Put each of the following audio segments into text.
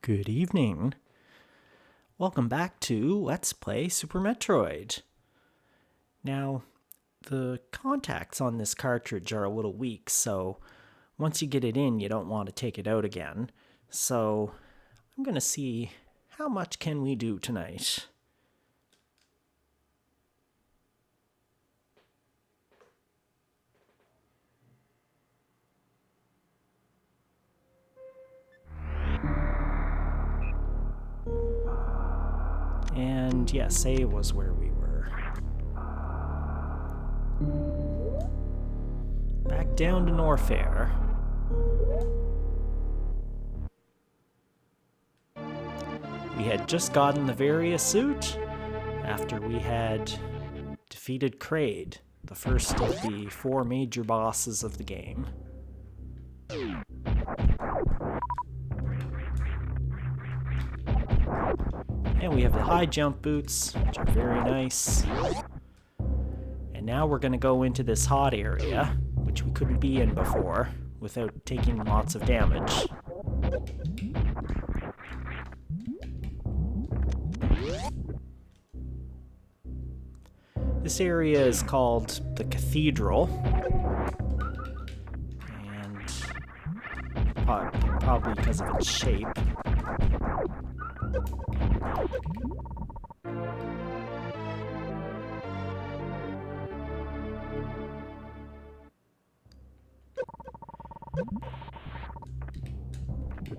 Good evening. Welcome back to Let's Play Super Metroid. Now, the contacts on this cartridge are a little weak, so once you get it in, you don't want to take it out again. So, I'm going to see how much can we do tonight. And yes, A was where we were. Back down to Norfair. We had just gotten the Varia suit after we had defeated Kraid, the first of the 4 major bosses of the game. And we have the high jump boots, which are very nice. And now we're going to go into this hot area, which we couldn't be in before, without taking lots of damage. This area is called the Cathedral. And probably because of its shape.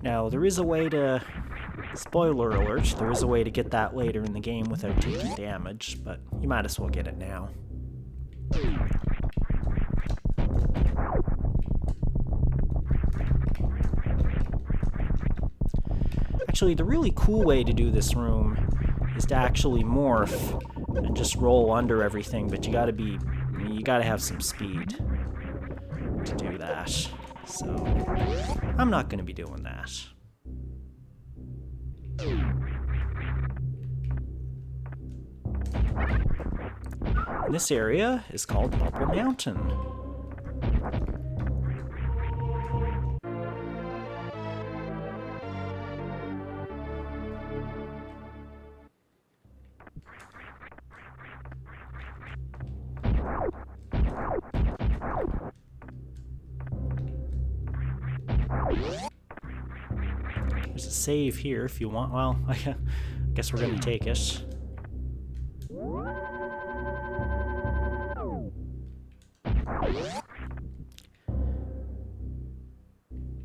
Now, there is a way to, spoiler alert, there is a way to get that later in the game without taking damage, but you might as well get it now. Actually, the really cool way to do this room is to actually morph and just roll under everything, but you gotta have some speed to do that. So, I'm not going to be doing that. And this area is called Bubble Mountain. There's a save here if you want. Well, I guess we're going to take it.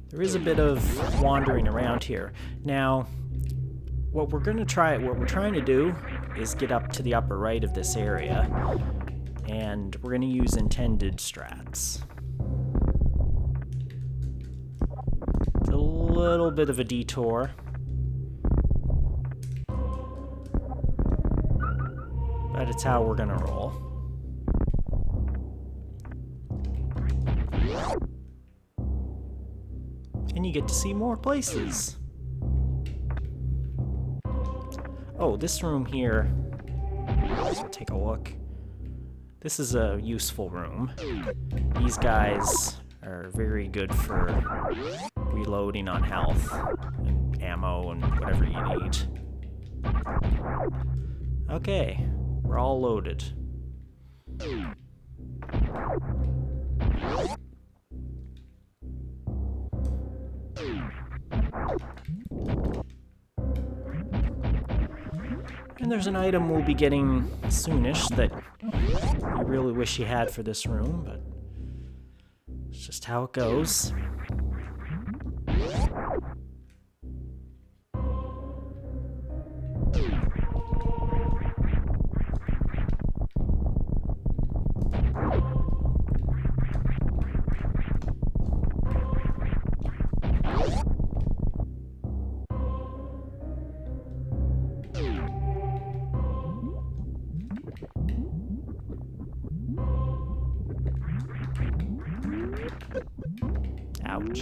There is a bit of wandering around here. Now, what we're trying to do is get up to the upper right of this area, and we're going to use intended strats. It's a little bit of a detour, but it's how we're going to roll. And you get to see more places. Oh, this room here, let's take a look. This is a useful room. These guys are very good for reloading on health and ammo and whatever you need. Okay, we're all loaded. And there's an item we'll be getting soonish that I really wish you had for this room, but it's just how it goes. Ouch.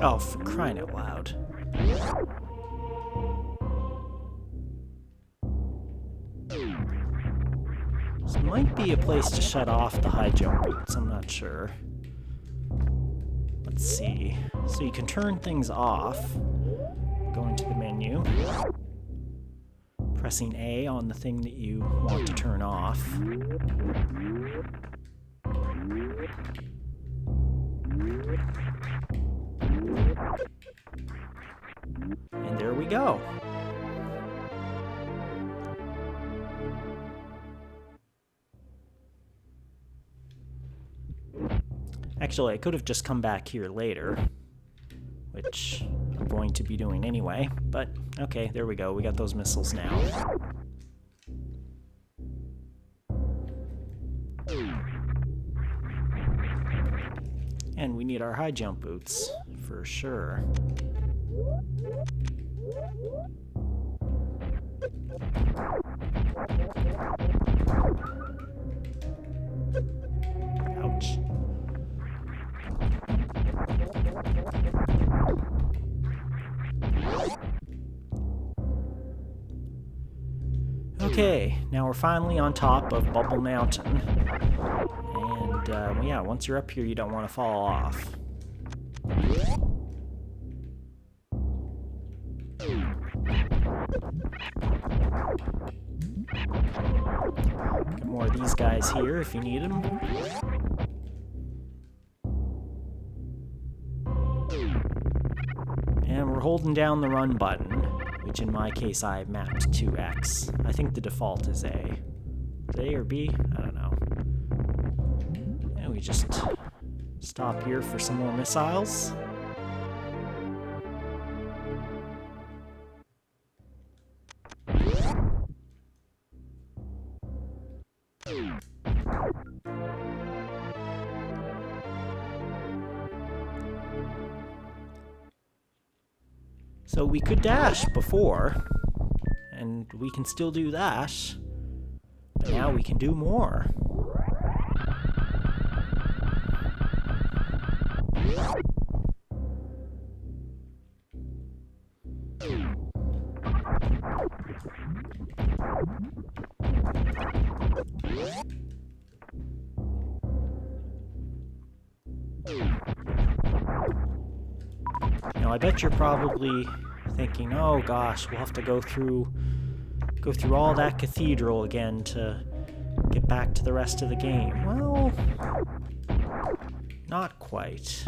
Oh, for crying out loud. This might be a place to shut off the high jump boots, I'm not sure. Let's see. So you can turn things off. Go into the menu. Pressing A on the thing that you want to turn off. And there we go. Actually, I could have just come back here later, which I'm going to be doing anyway, but okay, there we go. We got those missiles now. And we need our high jump boots, for sure. Ouch. Okay, now we're finally on top of Bubble Mountain. And, yeah, once you're up here, you don't want to fall off. Got more of these guys here if you need them. And we're holding down the run button, which in my case I mapped to X. I think the default is A. Is A or B? I don't know. And we just stop here for some more missiles. So we could dash before, and we can still do that, but now we can do more. Now I bet you're probably thinking, oh gosh, we'll have to go through all that cathedral again to get back to the rest of the game. Well, not quite.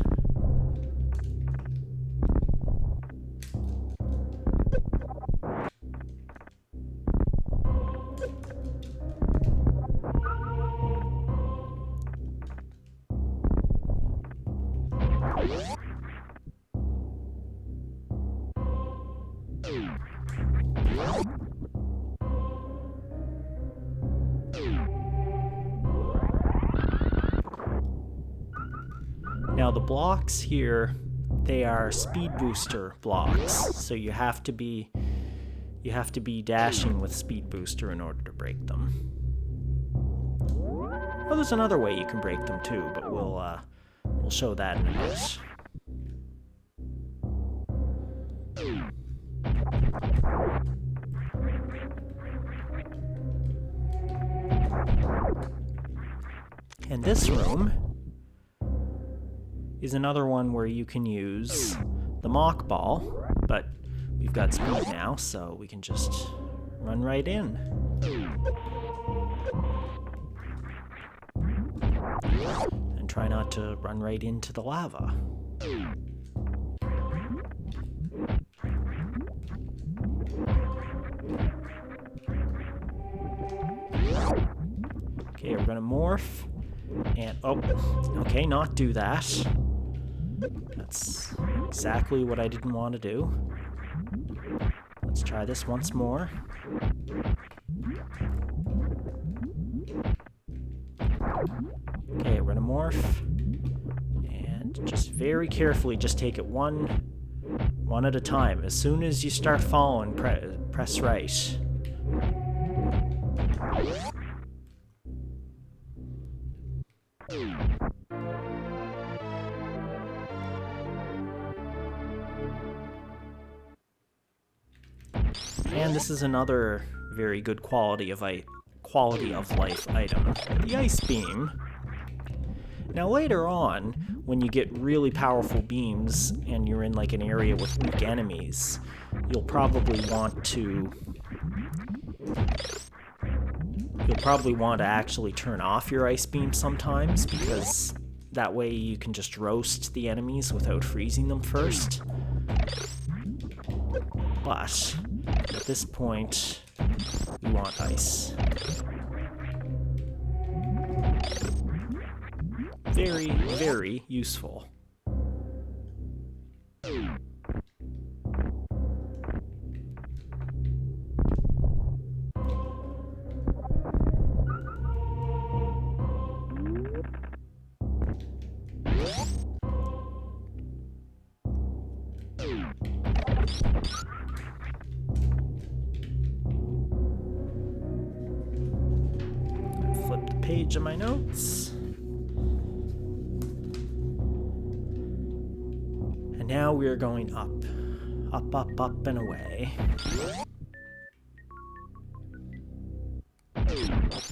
Now the blocks here, they are speed booster blocks, so you have to be dashing with speed booster in order to break them. Well, there's another way you can break them too, but we'll show that in a bit. And this room is another one where you can use the mock ball, but we've got speed now, so we can just run right in. And try not to run right into the lava. Okay, we're gonna morph. And, oh, okay, not do that. That's exactly what I didn't want to do. Let's try this once more. Okay, we're gonna morph. And just very carefully, just take it one at a time. As soon as you start falling, press right. And this is another very good quality of life item, the Ice Beam. Now later on, when you get really powerful beams and you're in like an area with weak enemies, you'll probably want to actually turn off your Ice Beam sometimes, because that way you can just roast the enemies without freezing them first. But at this point, we want ice. Very, very useful. Flip the page of my notes. And now we are going up. Up, up, up, and away.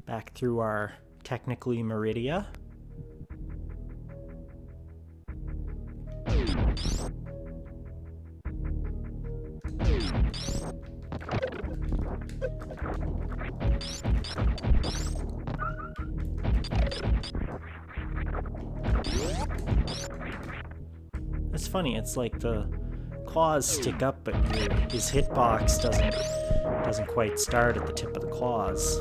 Back through our, technically, Meridia. It's funny, it's like the claws stick up, but his hitbox doesn't quite start at the tip of the claws.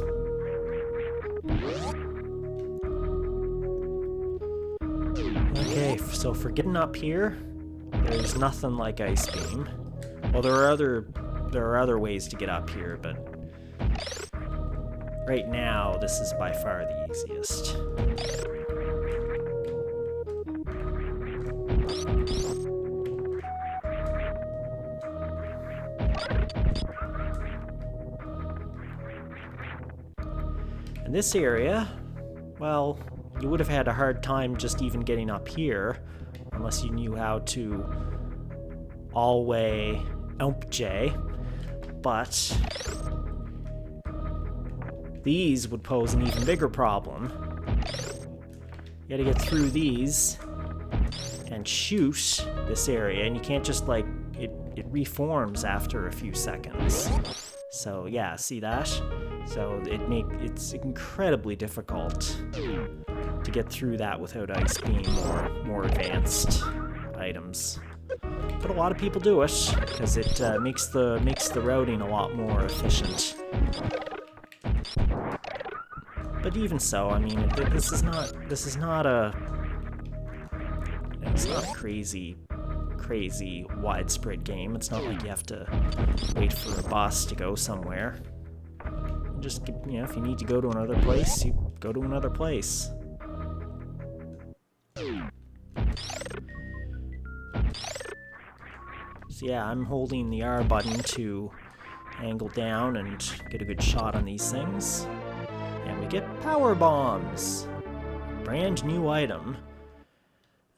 Okay, so for getting up here, there's nothing like Ice Beam. Well, there are other ways to get up here, but right now this is by far the easiest. In this area, well, you would have had a hard time just even getting up here unless you knew how to all-way J, but these would pose an even bigger problem. You gotta get through these and shoot this area, and you can't just like, it reforms after a few seconds. So yeah, see that? So it's incredibly difficult to get through that without Ice Beam or more advanced items. But a lot of people do it because it makes the routing a lot more efficient. But even so, I mean, it's not a crazy widespread game. It's not like you have to wait for a bus to go somewhere. Just, you know, if you need to go to another place, you go to another place. So yeah, I'm holding the R button to angle down and get a good shot on these things. And we get power bombs. Brand new item.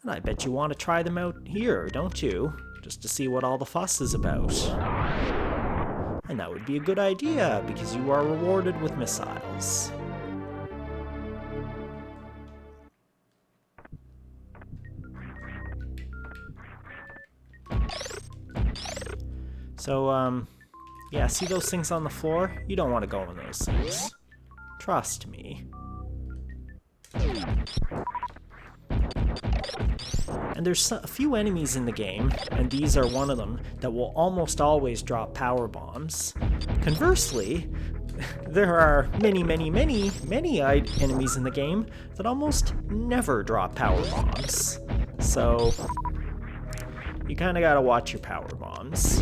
And I bet you want to try them out here, don't you? Just to see what all the fuss is about. And that would be a good idea, because you are rewarded with missiles. So, yeah, see those things on the floor? You don't want to go on those things. Trust me. And there's a few enemies in the game, and these are one of them, that will almost always drop power bombs. Conversely, there are many enemies in the game that almost never drop power bombs. So, you kind of gotta watch your power bombs.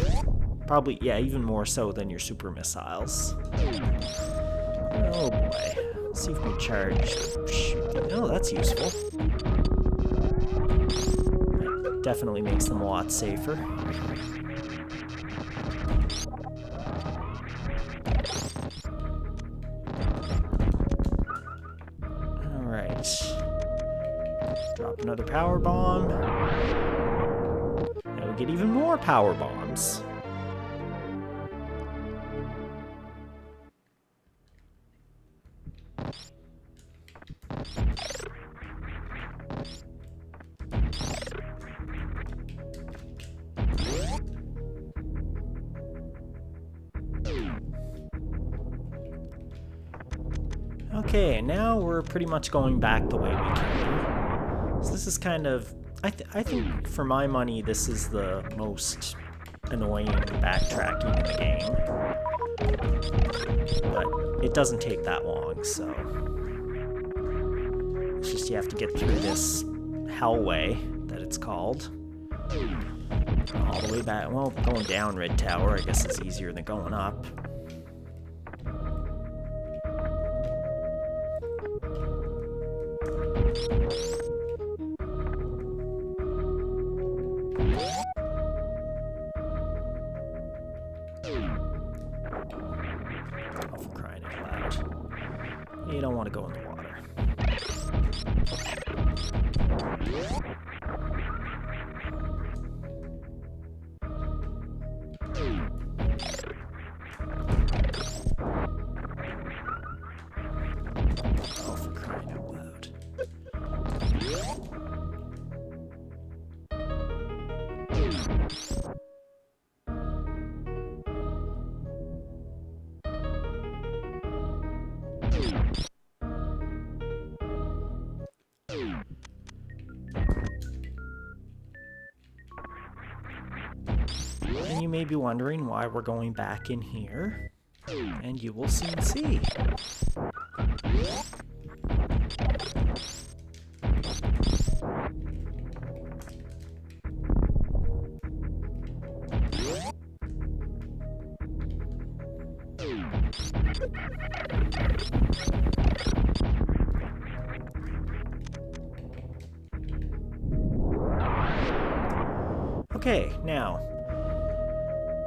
Probably, yeah, even more so than your super missiles. Oh boy. Let's see if we can charge. Oh, that's useful. Definitely makes them a lot safer. Alright. Drop another power bomb. Now we get even more power bombs. Okay, now we're pretty much going back the way we came. So this is kind of... I think, for my money, this is the most annoying backtracking in the game. But it doesn't take that long, so... It's just you have to get through this hellway that it's called. All the way back. Well, going down Red Tower, I guess, is easier than going up. Oh, for crying out loud. You don't want to go in the water. Oh, for crying out loud. And you may be wondering why we're going back in here, and you will soon see. Okay, now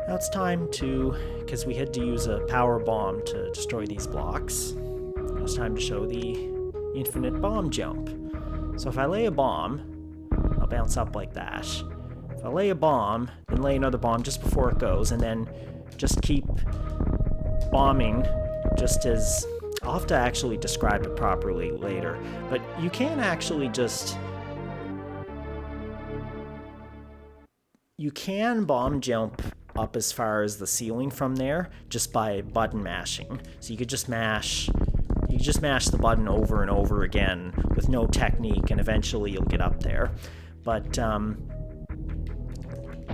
it's time to, because we had to use a power bomb to destroy these blocks, now it's time to show the infinite bomb jump. So if I lay a bomb, I'll bounce up like that. If I lay a bomb, then lay another bomb just before it goes, and then just keep bombing just as... I'll have to actually describe it properly later, but you can actually just... You can bomb jump up as far as the ceiling from there just by button mashing. So you could just mash the button over and over again with no technique, and eventually you'll get up there. But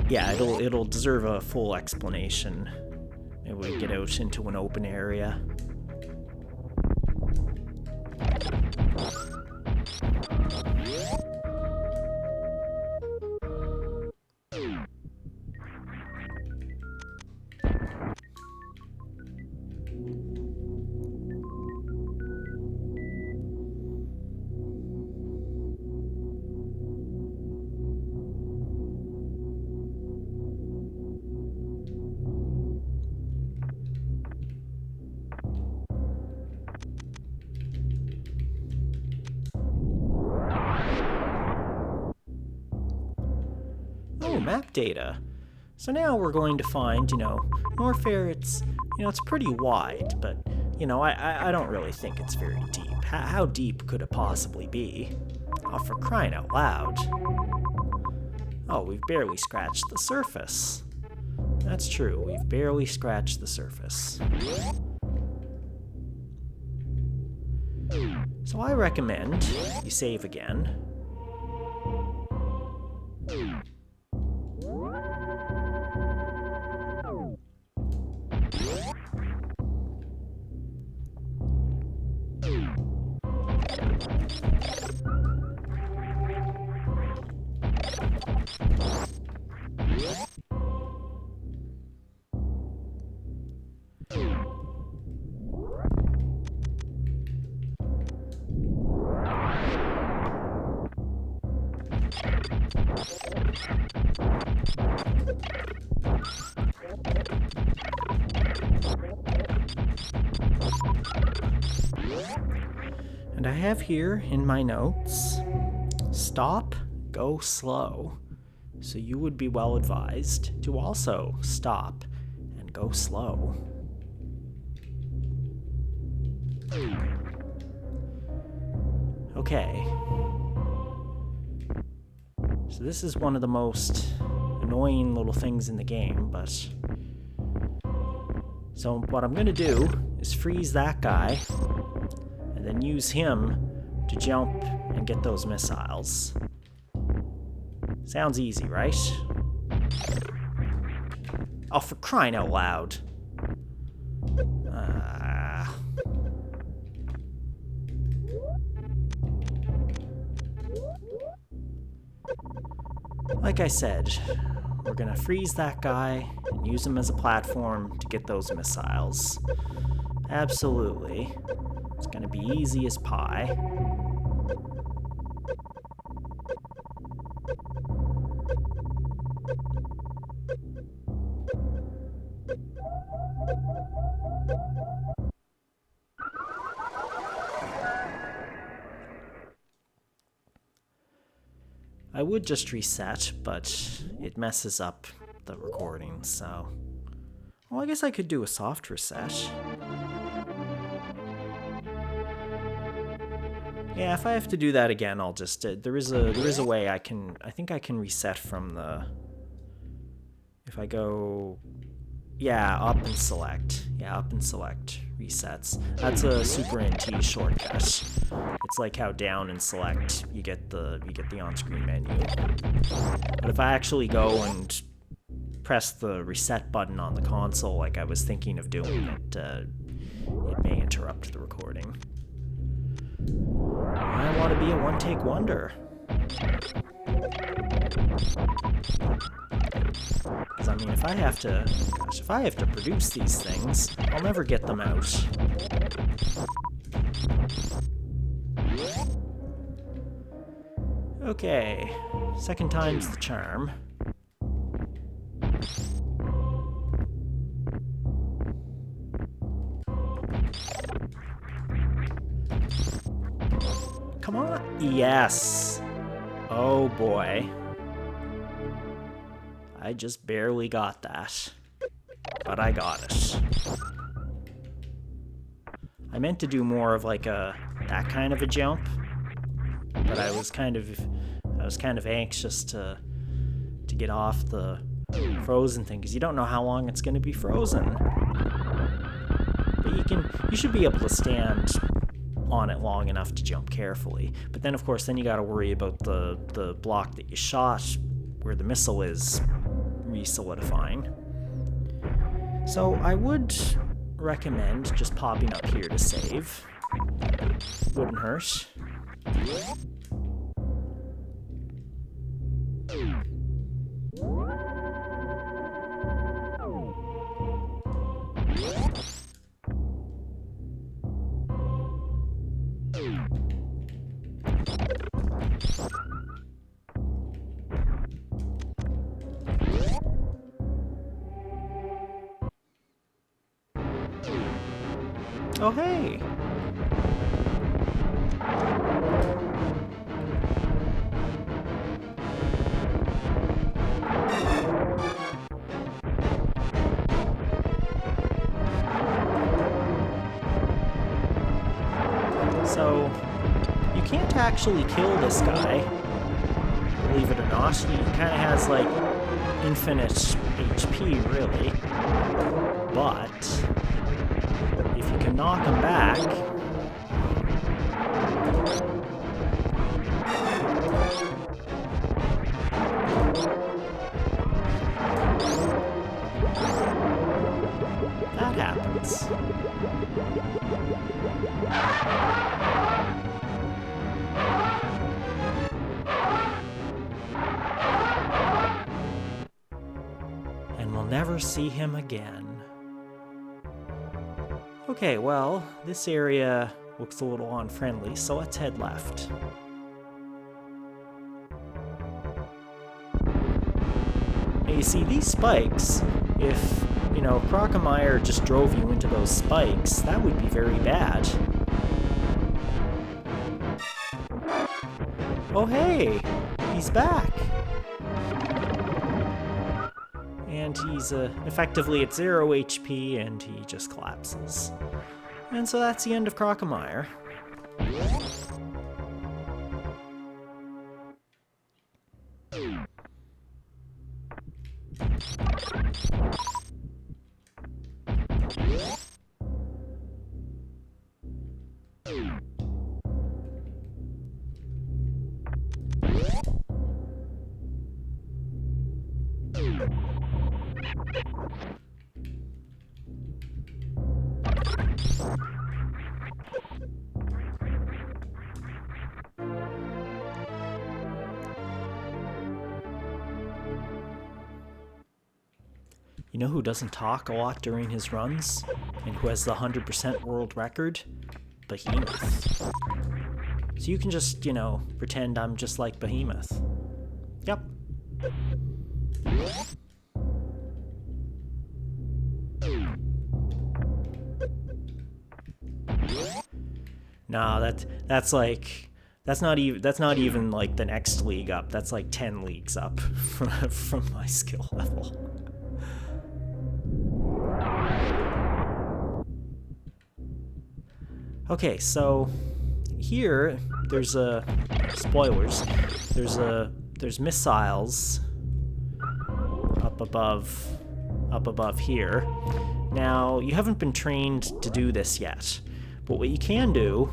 yeah, it'll deserve a full explanation. Maybe we get out into an open area. Oh, map data. So now we're going to find, Norfair, it's pretty wide, but, I don't really think it's very deep. How deep could it possibly be? Oh, for crying out loud. Oh, we've barely scratched the surface. That's true, we've barely scratched the surface. So I recommend you save again. And I have here in my notes, stop, go slow. So you would be well advised to also stop and go slow. Okay. So this is one of the most annoying little things in the game, but... So what I'm gonna do is freeze that guy, and and then use him to jump and get those missiles. Sounds easy, right? Oh, for crying out loud. Like I said, we're gonna freeze that guy and use him as a platform to get those missiles. Absolutely. It's gonna be easy as pie. I would just reset, but it messes up the recording, so... Well, I guess I could do a soft reset. Yeah, if I have to do that again, I'll just... there is a way I think I can reset from the... If I go... Yeah, up and select. Yeah, up and select resets. That's a Super NT shortcut. It's like how down and select you get the on-screen menu. But if I actually go and press the reset button on the console like I was thinking of doing, it may interrupt the recording. I want to be a one-take wonder. Because, I mean, if I have to produce these things, I'll never get them out. Okay, second time's the charm. Come on. Yes. Oh boy. I just barely got that. But I got it. I meant to do more of like that kind of a jump. But I was kind of anxious to get off the frozen thing, because you don't know how long it's going to be frozen. But you should be able to stand on it long enough to jump carefully. But then, of course, then you got to worry about the block that you shot, where the missile is re-solidifying. So I would recommend just popping up here to save. Wouldn't hurt. Oh, hey! So, you can't actually kill this guy, believe it or not. He kind of has, like, infinite HP, really. But if you can knock him back, that happens. And we'll never see him again. Okay, well, this area looks a little unfriendly, so let's head left. Now you see, these spikes, if, you know, Crocomire just drove you into those spikes, that would be very bad. Oh hey, he's back! And he's effectively at 0 HP, and he just collapses. And so that's the end of Crocomire. You know who doesn't talk a lot during his runs? And who has the 100% world record? Behemoth. So you can just, you know, pretend I'm just like Behemoth. Yep. No, that's like that's not even like the next league up. That's like 10 leagues up from my skill level. Okay, so here there's spoilers. There's missiles up above here. Now, you haven't been trained to do this yet, but what you can do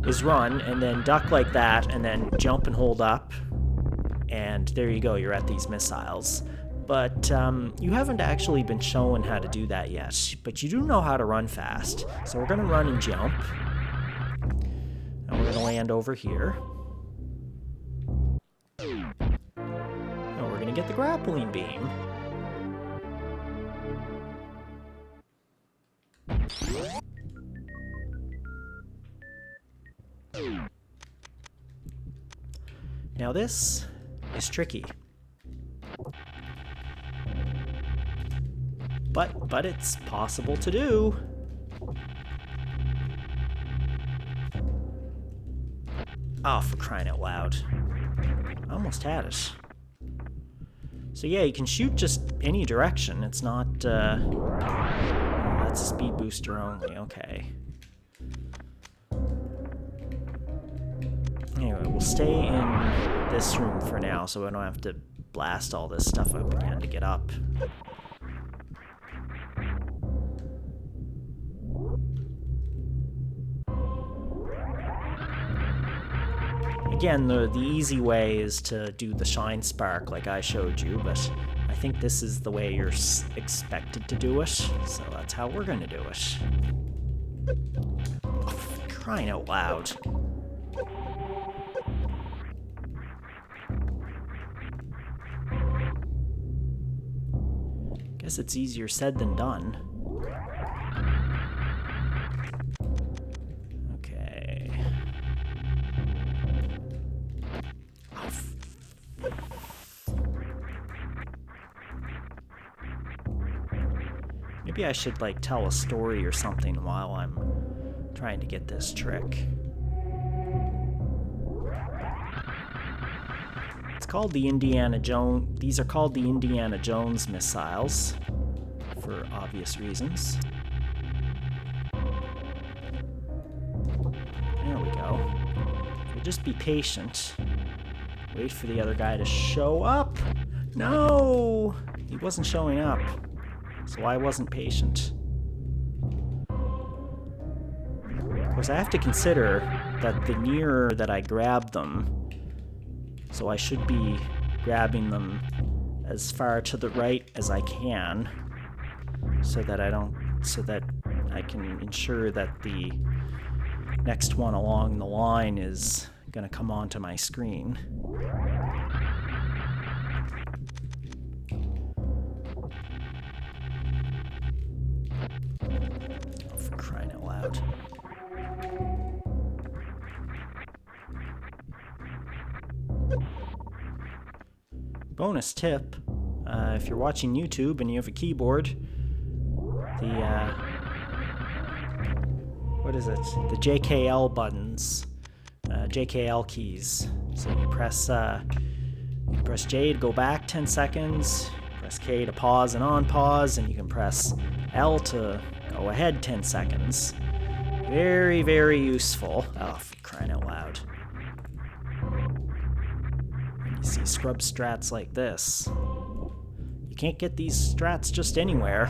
is run and then duck like that and then jump and hold up, and there you go, you're at these missiles. But you haven't actually been shown how to do that yet, but you do know how to run fast. So we're gonna run and jump, and we're gonna land over here. And we're gonna get the grappling beam. Now this is tricky. But it's possible to do. Oh, for crying out loud. I almost had it. So yeah, you can shoot just any direction. It's not, that's a speed booster only, okay. Anyway, we'll stay in this room for now so I don't have to blast all this stuff up again to get up. Again, the easy way is to do the shine spark like I showed you, but I think this is the way you're expected to do it, so that's how we're gonna do it. Oh, for crying out loud. Guess it's easier said than done. Maybe I should, like, tell a story or something while I'm trying to get this trick. It's called the Indiana Jones... These are called the Indiana Jones missiles, for obvious reasons. There we go. So just be patient. Wait for the other guy to show up. No! He wasn't showing up. So I wasn't patient. Of course, I have to consider that the nearer that I grab them, so I should be grabbing them as far to the right as I can, so that I can ensure that the next one along the line is gonna come onto my screen. Bonus tip, if you're watching YouTube and you have a keyboard, what is it? The JKL buttons, JKL keys. So you press J to go back 10 seconds, press K to pause and unpause, and you can press L to go ahead 10 seconds. Very, very useful. Oh, for crying out loud. You see scrub strats like this. You can't get these strats just anywhere.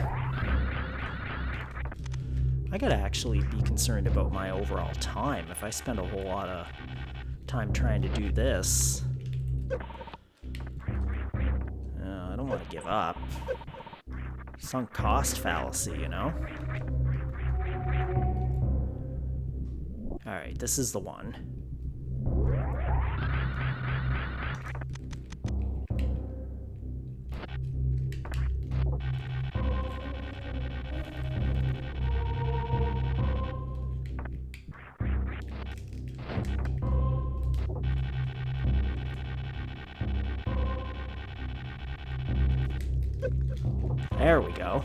I gotta actually be concerned about my overall time if I spend a whole lot of time trying to do this. I don't don't want to give up. Sunk cost fallacy, you know? Alright, this is the one. There we go.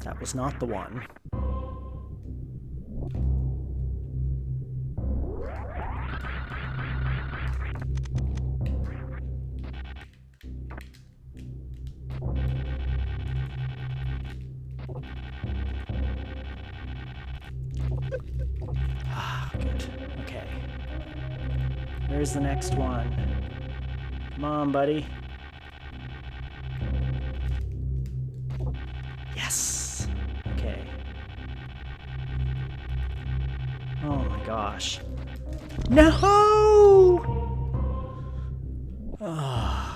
That was not the one. Ah, good. Okay. Where's the next one? Come on, buddy. Yes! Okay. Oh my gosh. No! Ah.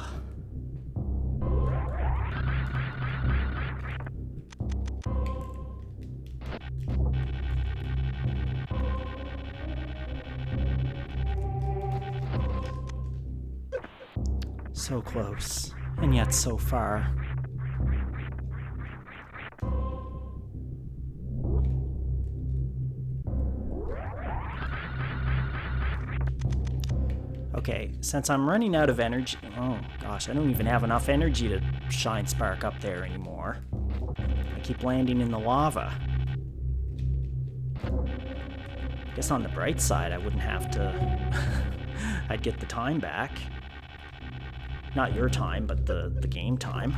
So close, and yet so far. Okay, since I'm running out of energy... Oh gosh, I don't even have enough energy to shine spark up there anymore. I keep landing in the lava. I guess on the bright side, I wouldn't have to... I'd get the time back. Not your time, but the game time.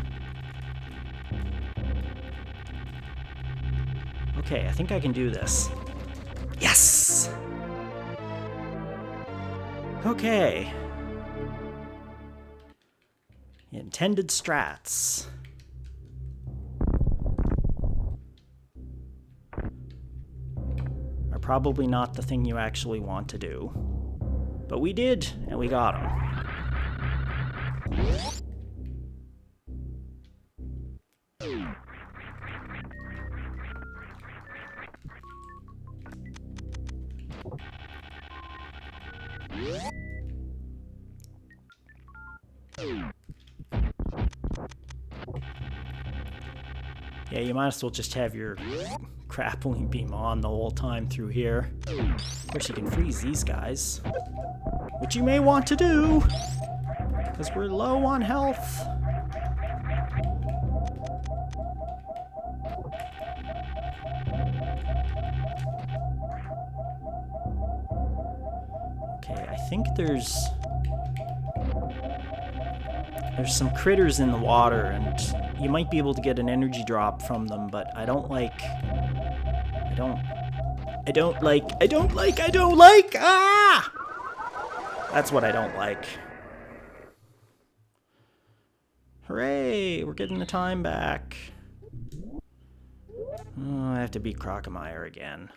Okay, I think I can do this. Yes! Okay. Intended strats. Are probably not the thing you actually want to do. But we did, and we got them. Yeah, you might as well just have your grappling beam on the whole time through here. Of course, you can freeze these guys, which you may want to do, because we're low on health. Okay, I think there's some critters in the water, and you might be able to get an energy drop from them, but I don't like, ah! That's what I don't like. Hooray, we're getting the time back. Oh, I have to beat Crocomire again.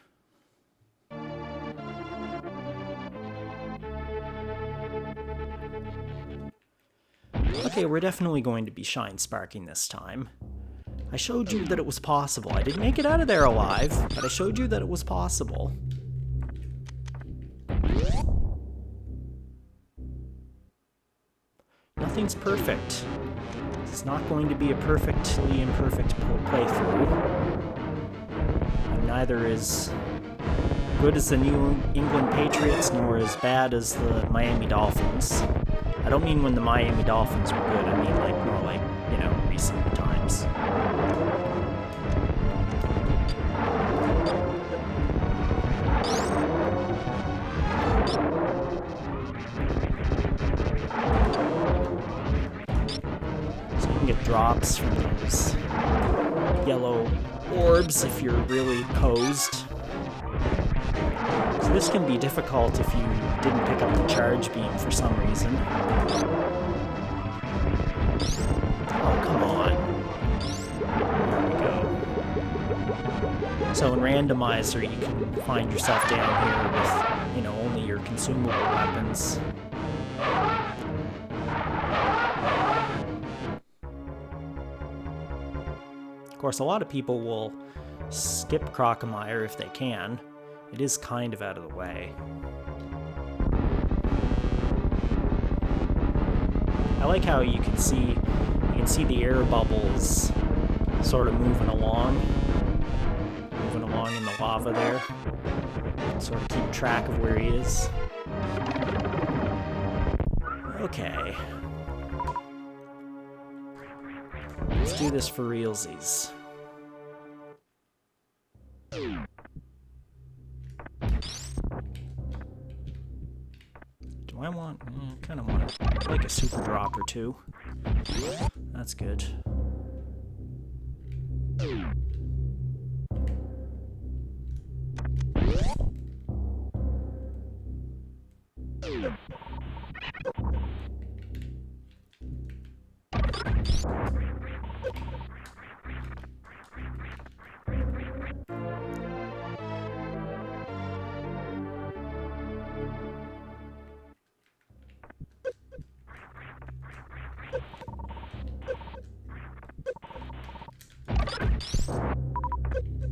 Okay, we're definitely going to be shine sparking this time. I showed you that it was possible. I didn't make it out of there alive, but I showed you that it was possible. Nothing's perfect. It's not going to be a perfectly imperfect playthrough. And neither is good as the New England Patriots, nor as bad as the Miami Dolphins. I don't mean when the Miami Dolphins were good, I mean like more like, you know, recent times. So you can get drops from those yellow orbs if you're really posed. So this can be difficult if you didn't pick up the charge beam for some reason. Oh, come on. There we go. So in randomizer, you can find yourself down here with, you know, only your consumable weapons. Of course, a lot of people will skip Crocomire if they can. It is kind of out of the way. I like how you can see the air bubbles sort of moving along in the lava there. Sort of keep track of where he is. Okay. Let's do this for realsies. Do I want... I kind of want like a super drop or two. That's good.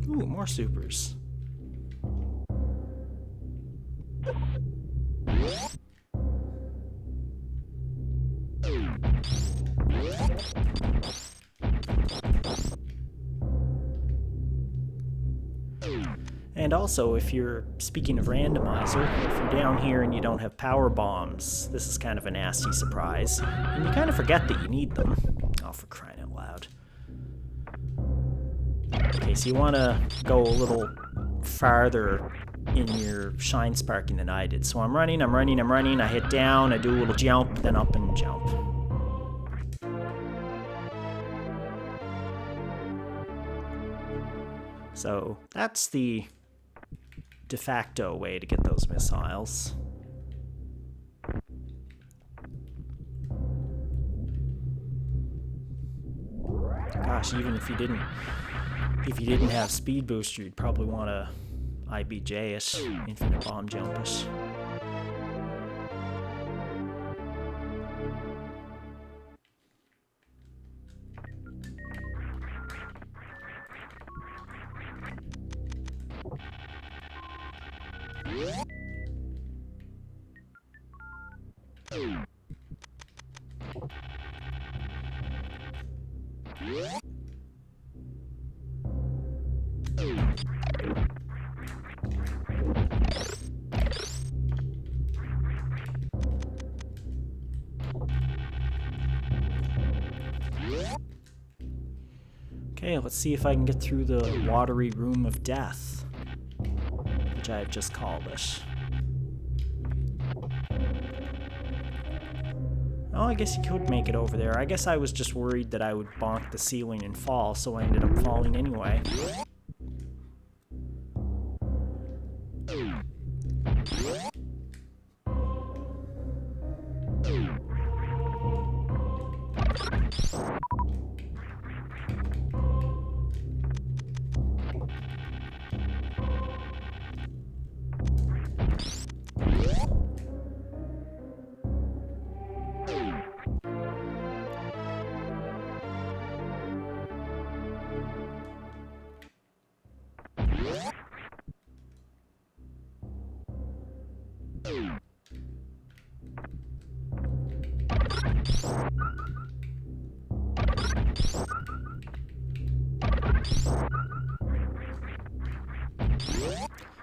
Ooh, more supers. And also, if you're, speaking of randomizer, if you're down here and you don't have power bombs, this is kind of a nasty surprise. And you kind of forget that you need them. Oh, for crying out loud. Okay, so you want to go a little farther in your shine sparking than I did. So I'm running, I hit down, I do a little jump, then up and jump. So that's the de facto way to get those missiles. Gosh, even if you didn't have speed booster, you'd probably want to IBJ it, infinite bomb jump it. Okay, let's see if I can get through the watery room of death, which I have just called it. Oh, I guess you could make it over there. I guess I was just worried that I would bonk the ceiling and fall, so I ended up falling anyway.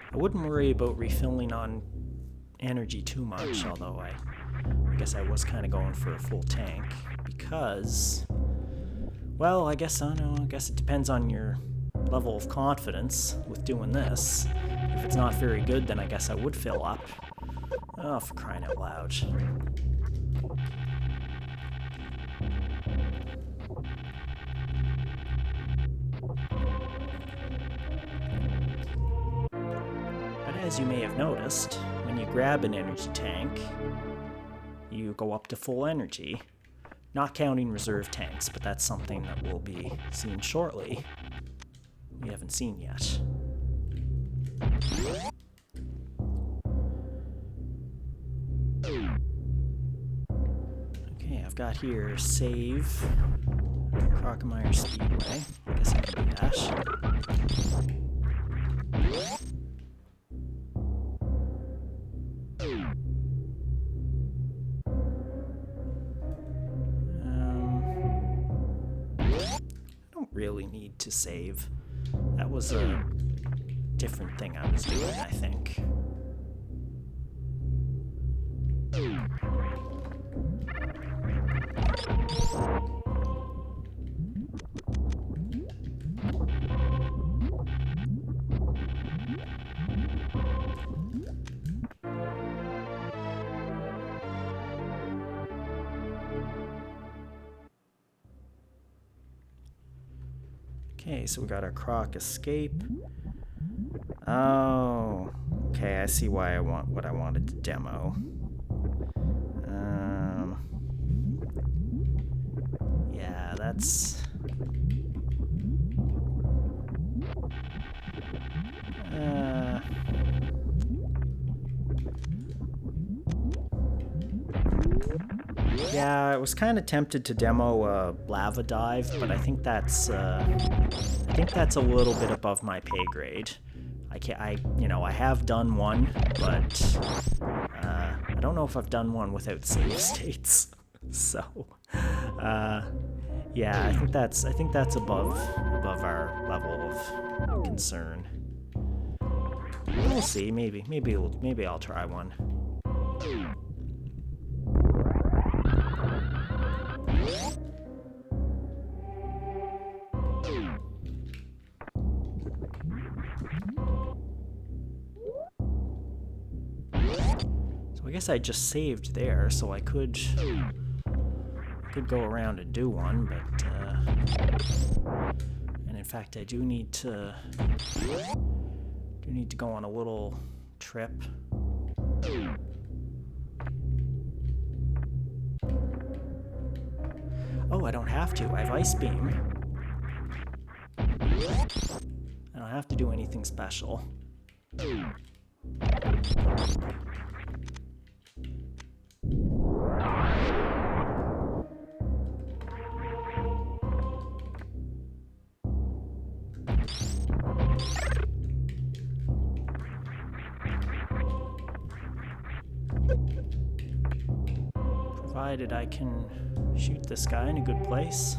I wouldn't worry about refilling on energy too much, although I guess I was kind of going for a full tank, because, well, I guess it depends on your level of confidence with doing this. If it's not very good, then I guess I would fill up. Oh, for crying out loud. As you may have noticed, when you grab an energy tank, you go up to full energy, not counting reserve tanks, but that's something that will be seen shortly. we haven't seen yet. Okay, I've got here save Crocomire Speedway. I guess I can do that. Really need to save. That was a different thing I was doing, I think. Okay, so we got our Croc escape. Oh, okay, I see why I want what I wanted to demo. Yeah, that's... Yeah, I was kind of tempted to demo a lava dive, but I think that's a little bit above my pay grade. I have done one, but I don't know if I've done one without save states. So, yeah, I think that's above our level of concern. We'll see. Maybe I'll try one. I guess I just saved there, so I could go around and do one, but and in fact I do need to go on a little trip. Oh, I don't have to. I have Ice Beam. I don't have to do anything special. Provided I can shoot this guy in a good place.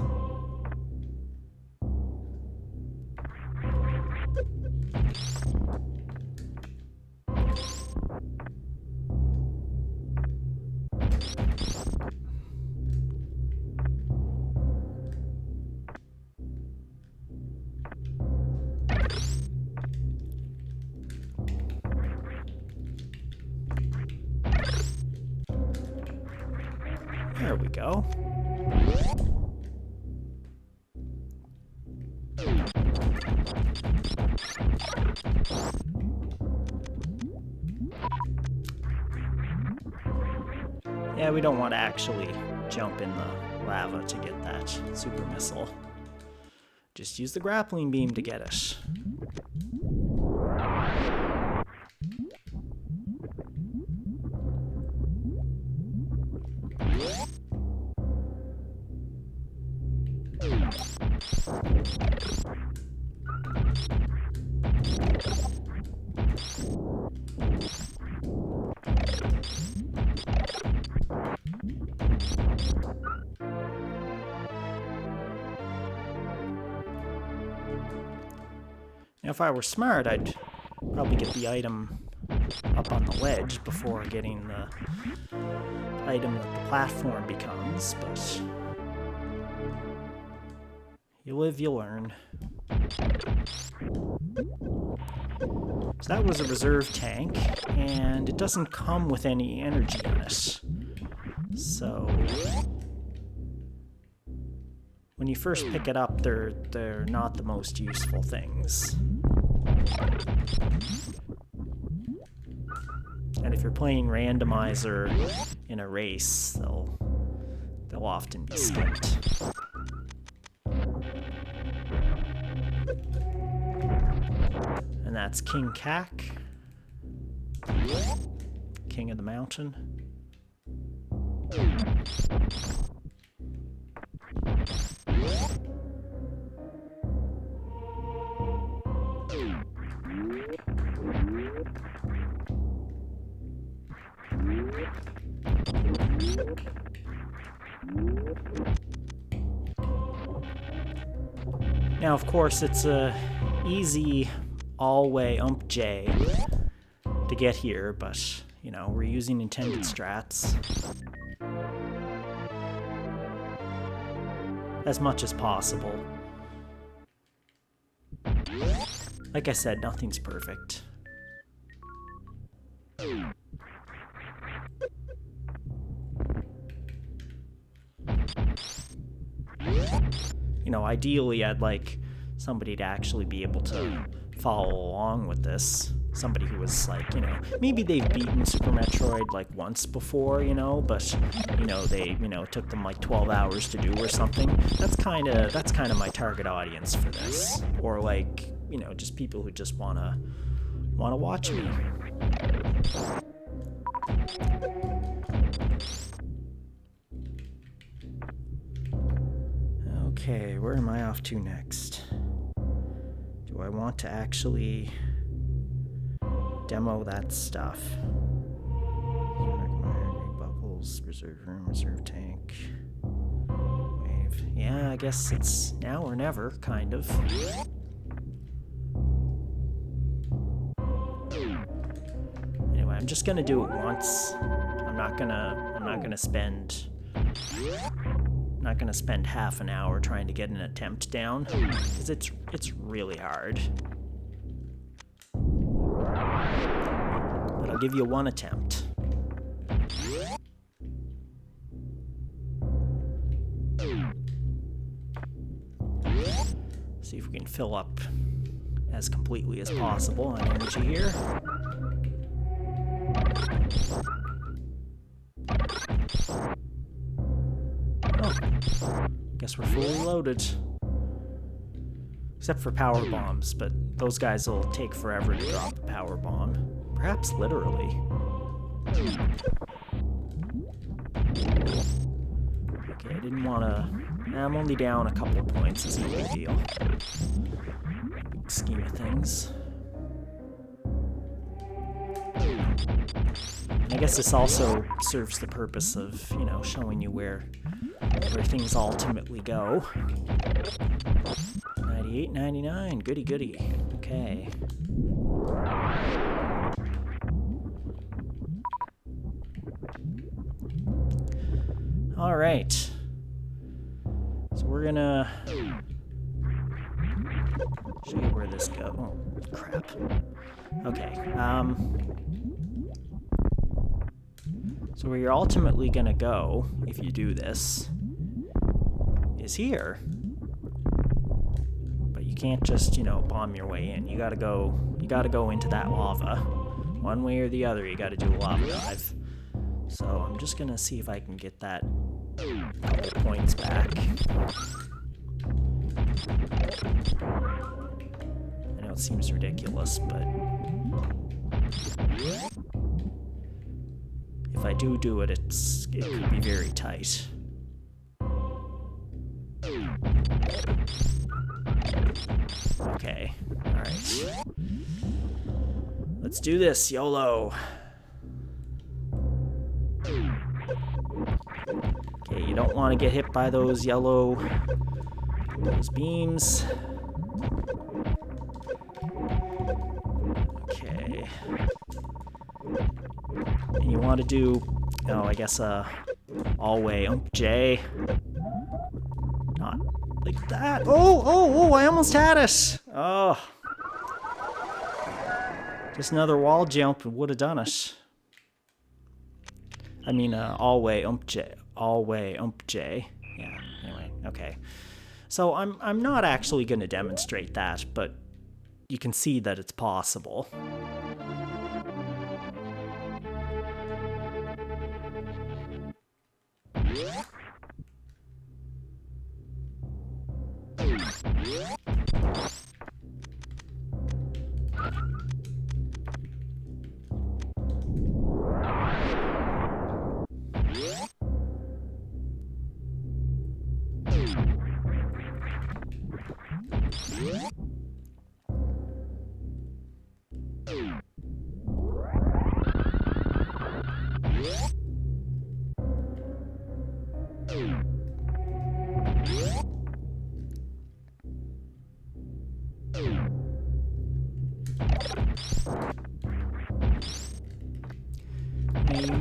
There we go. Yeah, we don't want to actually jump in the lava to get that super missile. Just use the grappling beam to get it. Now, if I were smart, I'd probably get the item up on the ledge before getting the item that the platform becomes, but you live, you learn. So that was a reserve tank, and it doesn't come with any energy in it. So when you first pick it up, they're not the most useful things. And if you're playing randomizer in a race, they'll often be skipped. that's King Cac, king of the mountain. Now, of course, it's a easy all-way J to get here, but, you know, we're using intended strats as much as possible. Like I said, nothing's perfect. You know, ideally, I'd like somebody to actually be able to follow along with this. Somebody who was like, you know, maybe they've beaten Super Metroid like once before, you know, but, you know, they, you know, it took them like 12 hours to do or something. That's kind of my target audience for this. Or like, you know, just people who just wanna watch me. Okay, where am I off to next? Do I want to actually demo that stuff? Bubbles, reserve room, reserve tank, wave. Yeah, I guess it's now or never, kind of. Anyway, I'm just gonna do it once. I'm not gonna spend half an hour trying to get an attempt down, because it's really hard. But I'll give you one attempt. See if we can fill up as completely as possible on energy here. Oh, guess we're fully loaded. Except for power bombs, but those guys will take forever to drop a power bomb. Perhaps literally. Okay, I didn't want to... I'm only down a couple of points, it's no big deal. Big scheme of things. And I guess this also serves the purpose of, you know, showing you where things ultimately go. 98, 99, goody goody. Okay. All right. So we're gonna show you where this goes. Oh, crap. Okay. So where you're ultimately gonna go, if you do this, is here. But you can't just, you know, bomb your way in. You gotta go into that lava. One way or the other, you gotta do a lava dive. So I'm just gonna see if I can get that couple points back. I know it seems ridiculous, but if I do it, it could be very tight. Okay, alright. Let's do this, YOLO. Okay, you don't want to get hit by those those beams. Okay. And you want to do, oh, I guess all-way J. Not like that. Oh, I almost had it. Oh. Just another wall jump would have done it. I mean, all-way J. All-way J. Yeah, anyway, okay. So I'm not actually going to demonstrate that, but you can see that it's possible.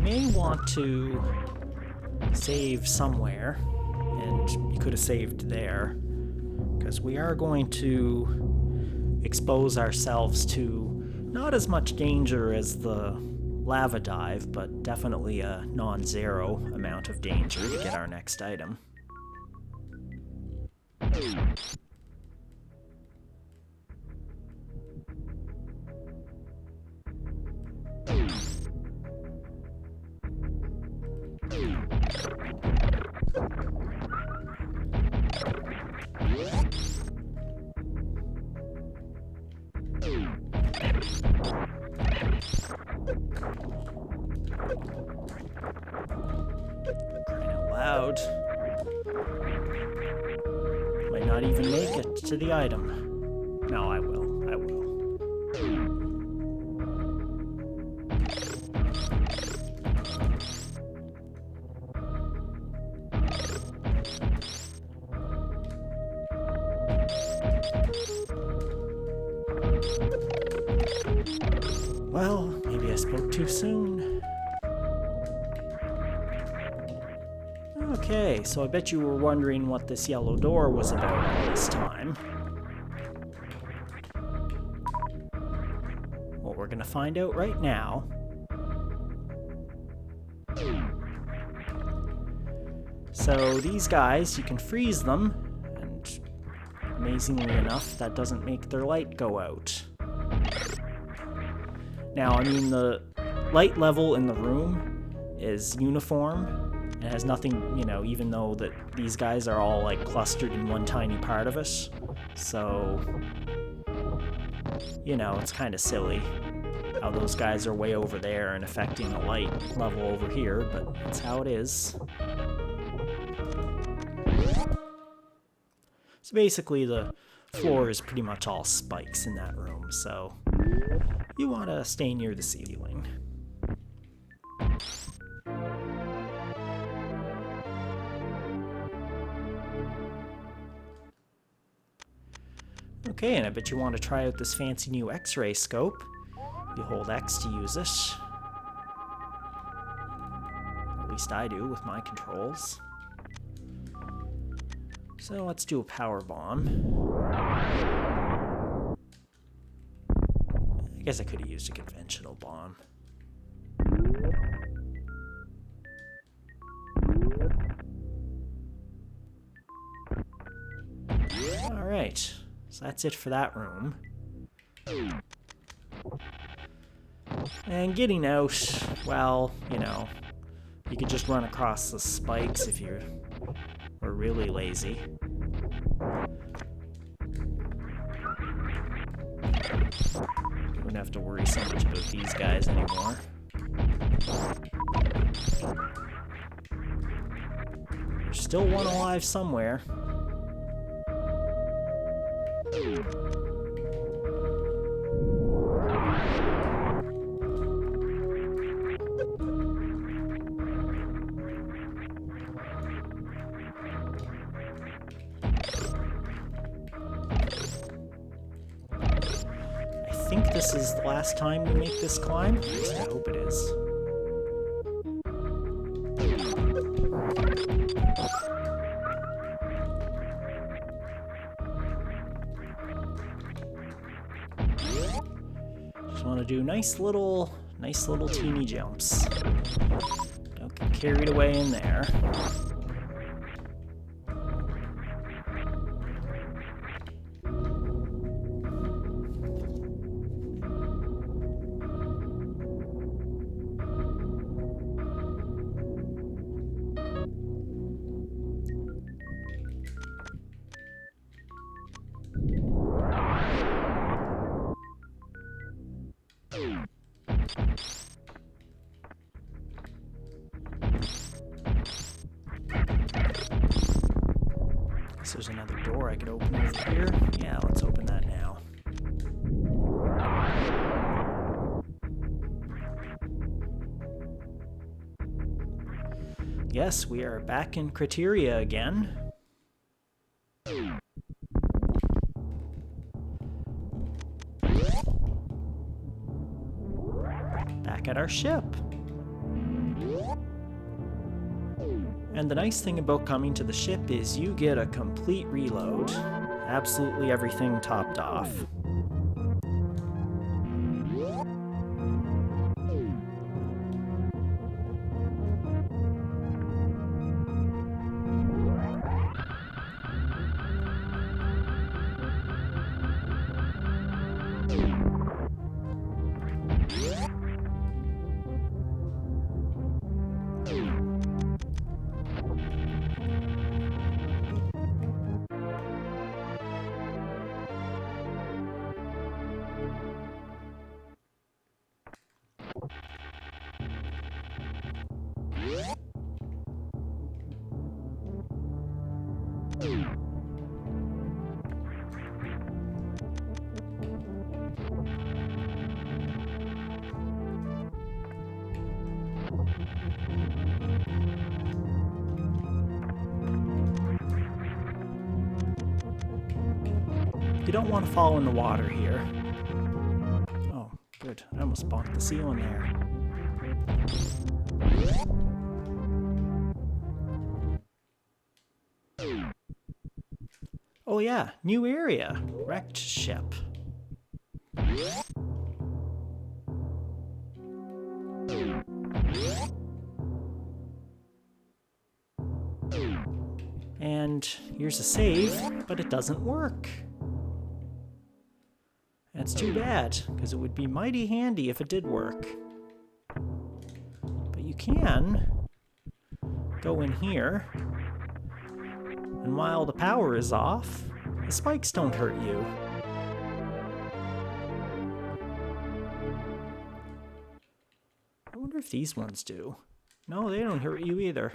may want to save somewhere, and you could have saved there, because we are going to expose ourselves to not as much danger as the lava dive, but definitely a non-zero amount of danger to get our next item. Crying out loud. Might not even make it to the item. No, I will. I will. Well, maybe I spoke too soon. Okay, so I bet you were wondering what this yellow door was about all this time. Well, we're gonna find out right now. So these guys, you can freeze them, and amazingly enough, that doesn't make their light go out. Now, I mean, the light level in the room is uniform. It has nothing, you know, even though that these guys are all like clustered in one tiny part of it. So, you know, it's kind of silly how those guys are way over there and affecting the light level over here, but that's how it is. So basically the floor is pretty much all spikes in that room, so you want to stay near the ceiling. Okay, and I bet you want to try out this fancy new X-ray scope. You hold X to use it. At least I do with my controls. So let's do a power bomb. I guess I could have used a conventional bomb. Alright, so that's it for that room. And getting out, well, you know, you could just run across the spikes if you were really lazy. You wouldn't have to worry so much about these guys anymore. There's still one alive somewhere. I think this is the last time we make this climb. At least I hope it is. Just want to do nice little teeny jumps. Don't get carried away in there. So there's another door I could open over here. Yeah, let's open that now. Yes, we are back in Criteria again. Back at our ship. And the nice thing about coming to the ship is you get a complete reload. Absolutely everything topped off. You don't want to fall in the water here. Oh, good. I almost bonked the ceiling there. Oh yeah, new area. Wrecked ship. And here's a save, but it doesn't work. That's too bad, because it would be mighty handy if it did work. But you can go in here, and while the power is off, the spikes don't hurt you. I wonder if these ones do. No, they don't hurt you either.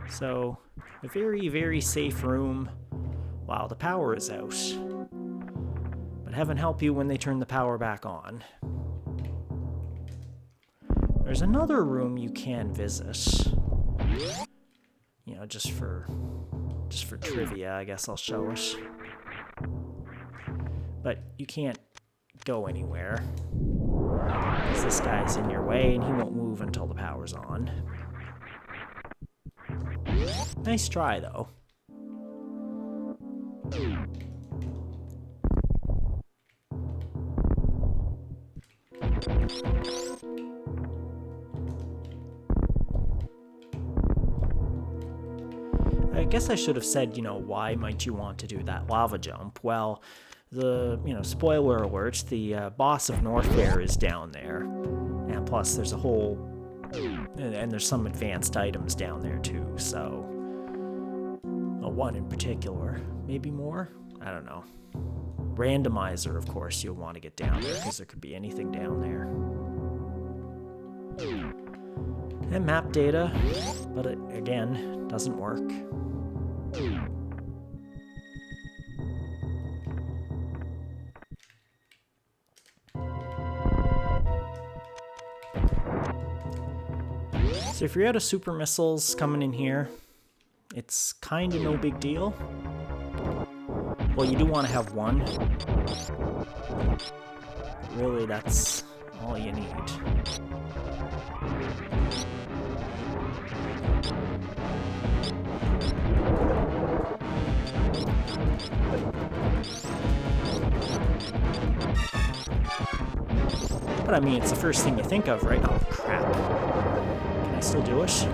So, a very, very safe room while the power is out. But heaven help you when they turn the power back on. There's another room you can visit. You know, just for trivia, I guess I'll show it. But you can't go anywhere, because this guy's in your way and he won't move until the power's on. Nice try, though. I guess I should have said, why might you want to do that lava jump? Well, spoiler alert, the boss of Norfair is down there. And plus there's a whole, and there's some advanced items down there too, so. One in particular, maybe more? I don't know. Randomizer, of course, you'll want to get down there, because there could be anything down there. And map data, but it, again, doesn't work. So if you're out of super missiles coming in here, it's kind of no big deal. Well, you do want to have one. Really, that's all you need. But I mean, it's the first thing you think of, right? Oh, crap. Can I still do it?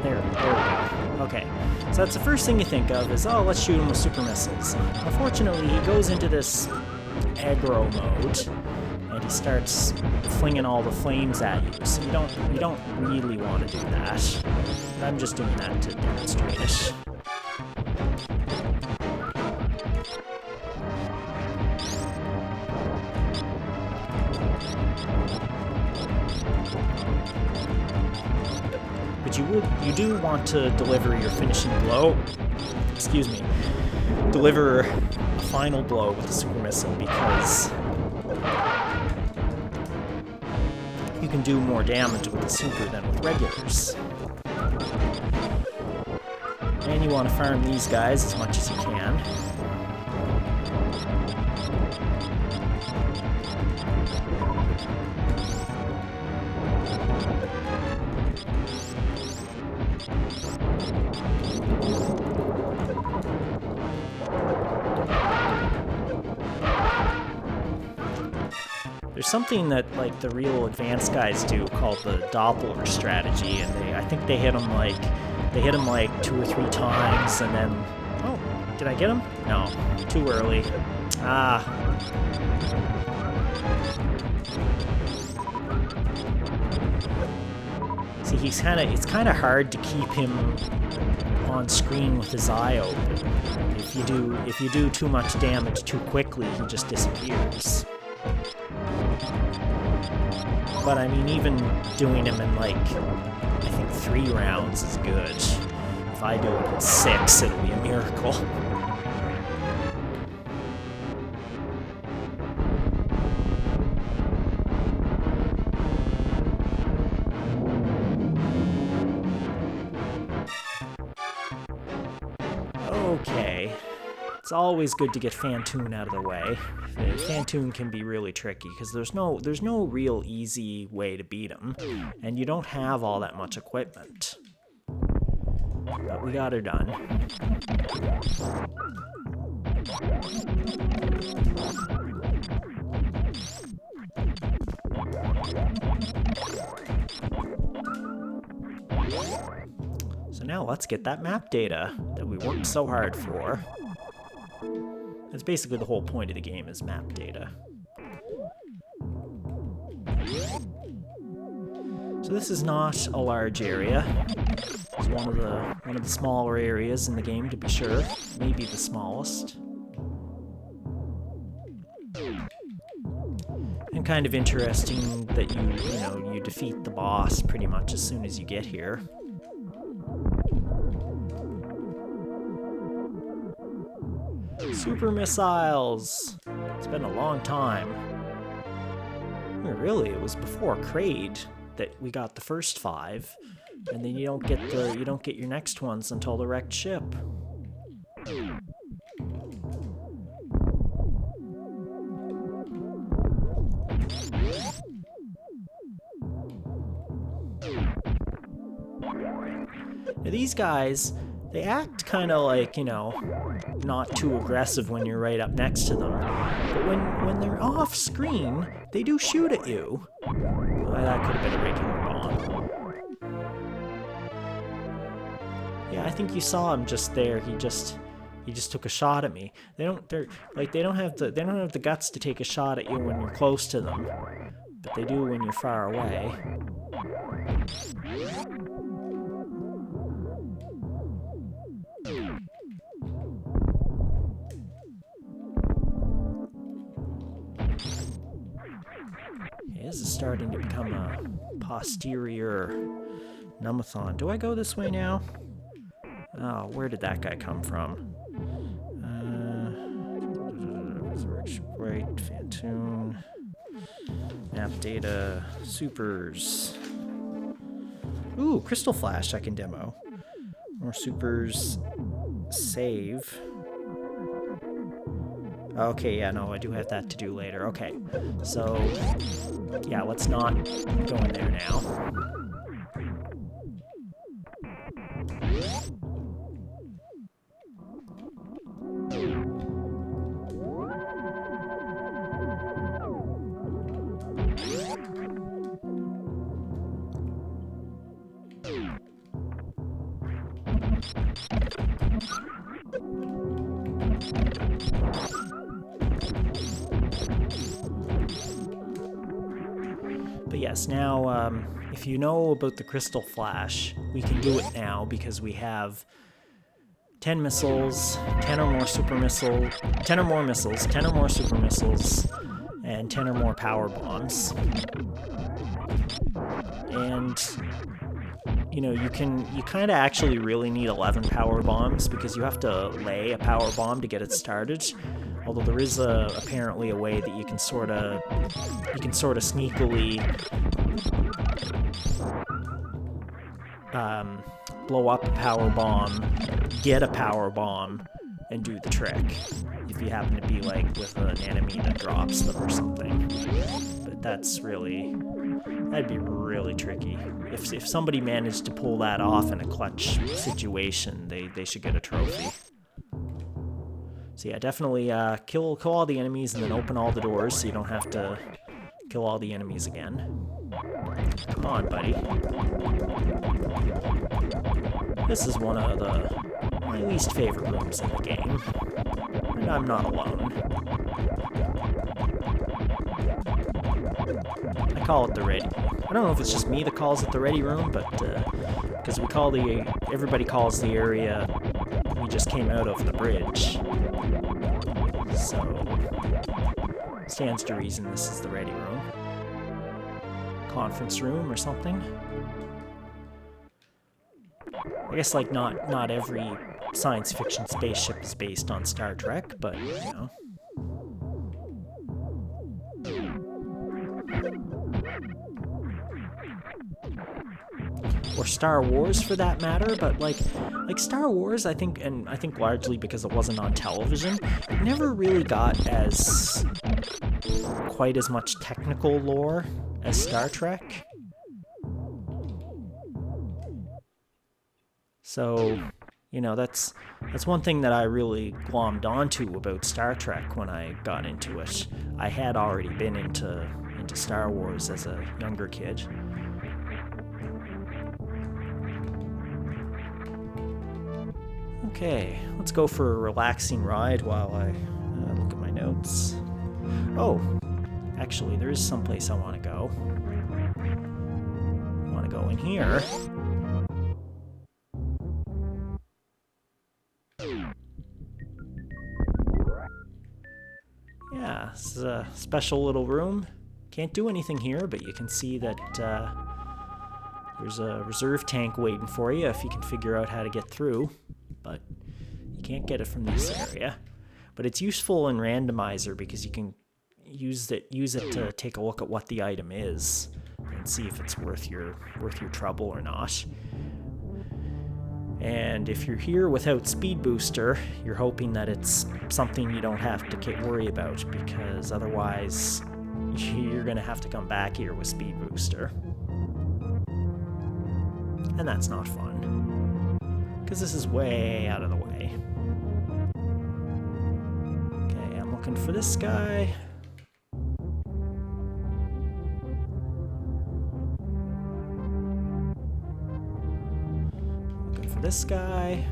There we go. Okay, so that's the first thing you think of is, oh, let's shoot him with super missiles. Unfortunately, he goes into this aggro mode, and he starts flinging all the flames at you, so you don't really want to do that. But I'm just doing that to demonstrate it. But you do want to deliver your finishing blow. Excuse me. Deliver a final blow with the super missile, because you can do more damage with the super than with regulars. And you want to farm these guys as much as you can. There's something that like the real advanced guys do called the Doppler strategy, and I think they hit him like 2 or 3 times, and then oh, did I get him? No, too early. Ah. See, it's kind of hard to keep him on screen with his eye open. If you do too much damage too quickly, he just disappears. But I mean, even doing him in like, I think 3 rounds is good. If I do it in 6, it'll be a miracle. Okay. It's always good to get Phantoon out of the way. Phantoon can be really tricky because there's no real easy way to beat him, and you don't have all that much equipment. But we got her done. So now let's get that map data that we worked so hard for. That's basically the whole point of the game, is map data. So this is not a large area. It's one of the smaller areas in the game, to be sure. Maybe the smallest. And kind of interesting that you defeat the boss pretty much as soon as you get here. Super missiles! It's been a long time. Really, it was before Kraid that we got the first 5, and then you don't get your next ones until the wrecked ship. Now, these guys, they act kind of like, not too aggressive when you're right up next to them. But when they're off screen, they do shoot at you. Well, that could have been a regular bomb. Yeah, I think you saw him just there. He just took a shot at me. They don't have the guts to take a shot at you when you're close to them, but they do when you're far away. This is starting to become a posterior numathon. Do I go this way now? Oh, where did that guy come from? Right, Phantoon. Map data. Supers. Ooh, Crystal Flash I can demo. More supers. Save. Okay, yeah, no, I do have that to do later. Okay, so, yeah, let's not go in there now. But yes, now, if you know about the Crystal Flash, we can do it now because we have 10 missiles, 10 or more super missiles, 10 or more missiles, 10 or more super missiles, and 10 or more power bombs. And you kind of actually really need 11 power bombs because you have to lay a power bomb to get it started. Although there is apparently a way that you can sort of sneakily blow up a power bomb, get a power bomb, and do the trick. If you happen to be like with an enemy that drops them or something. But that'd be really tricky. If somebody managed to pull that off in a clutch situation, they should get a trophy. So yeah, definitely kill all the enemies and then open all the doors so you don't have to kill all the enemies again. Come on, buddy. This is one of my least favorite rooms in the game, and I'm not alone. I call it the ready. I don't know if it's just me that calls it the ready room, but because everybody calls the area we just came out of the bridge. So stands to reason this is the ready room. Conference room or something. I guess like not every science fiction spaceship is based on Star Trek, but you know. Or Star Wars for that matter, but like Star Wars, I think largely because it wasn't on television, it never really got quite as much technical lore as Star Trek. So, you know, that's one thing that I really glommed onto about Star Trek when I got into it. I had already been into Star Wars as a younger kid. Okay, let's go for a relaxing ride while I look at my notes. Oh, actually, there is someplace I want to go. I want to go in here. Yeah, this is a special little room. Can't do anything here, but you can see that there's a reserve tank waiting for you if you can figure out how to get through. But you can't get it from this area. But it's useful in randomizer because you can use it to take a look at what the item is and see if it's worth your trouble or not. And if you're here without speed booster, you're hoping that it's something you don't have to worry about, because otherwise you're gonna have to come back here with speed booster. And that's not fun. Because this is way out of the way. Okay, I'm looking for this guy. Looking for this guy.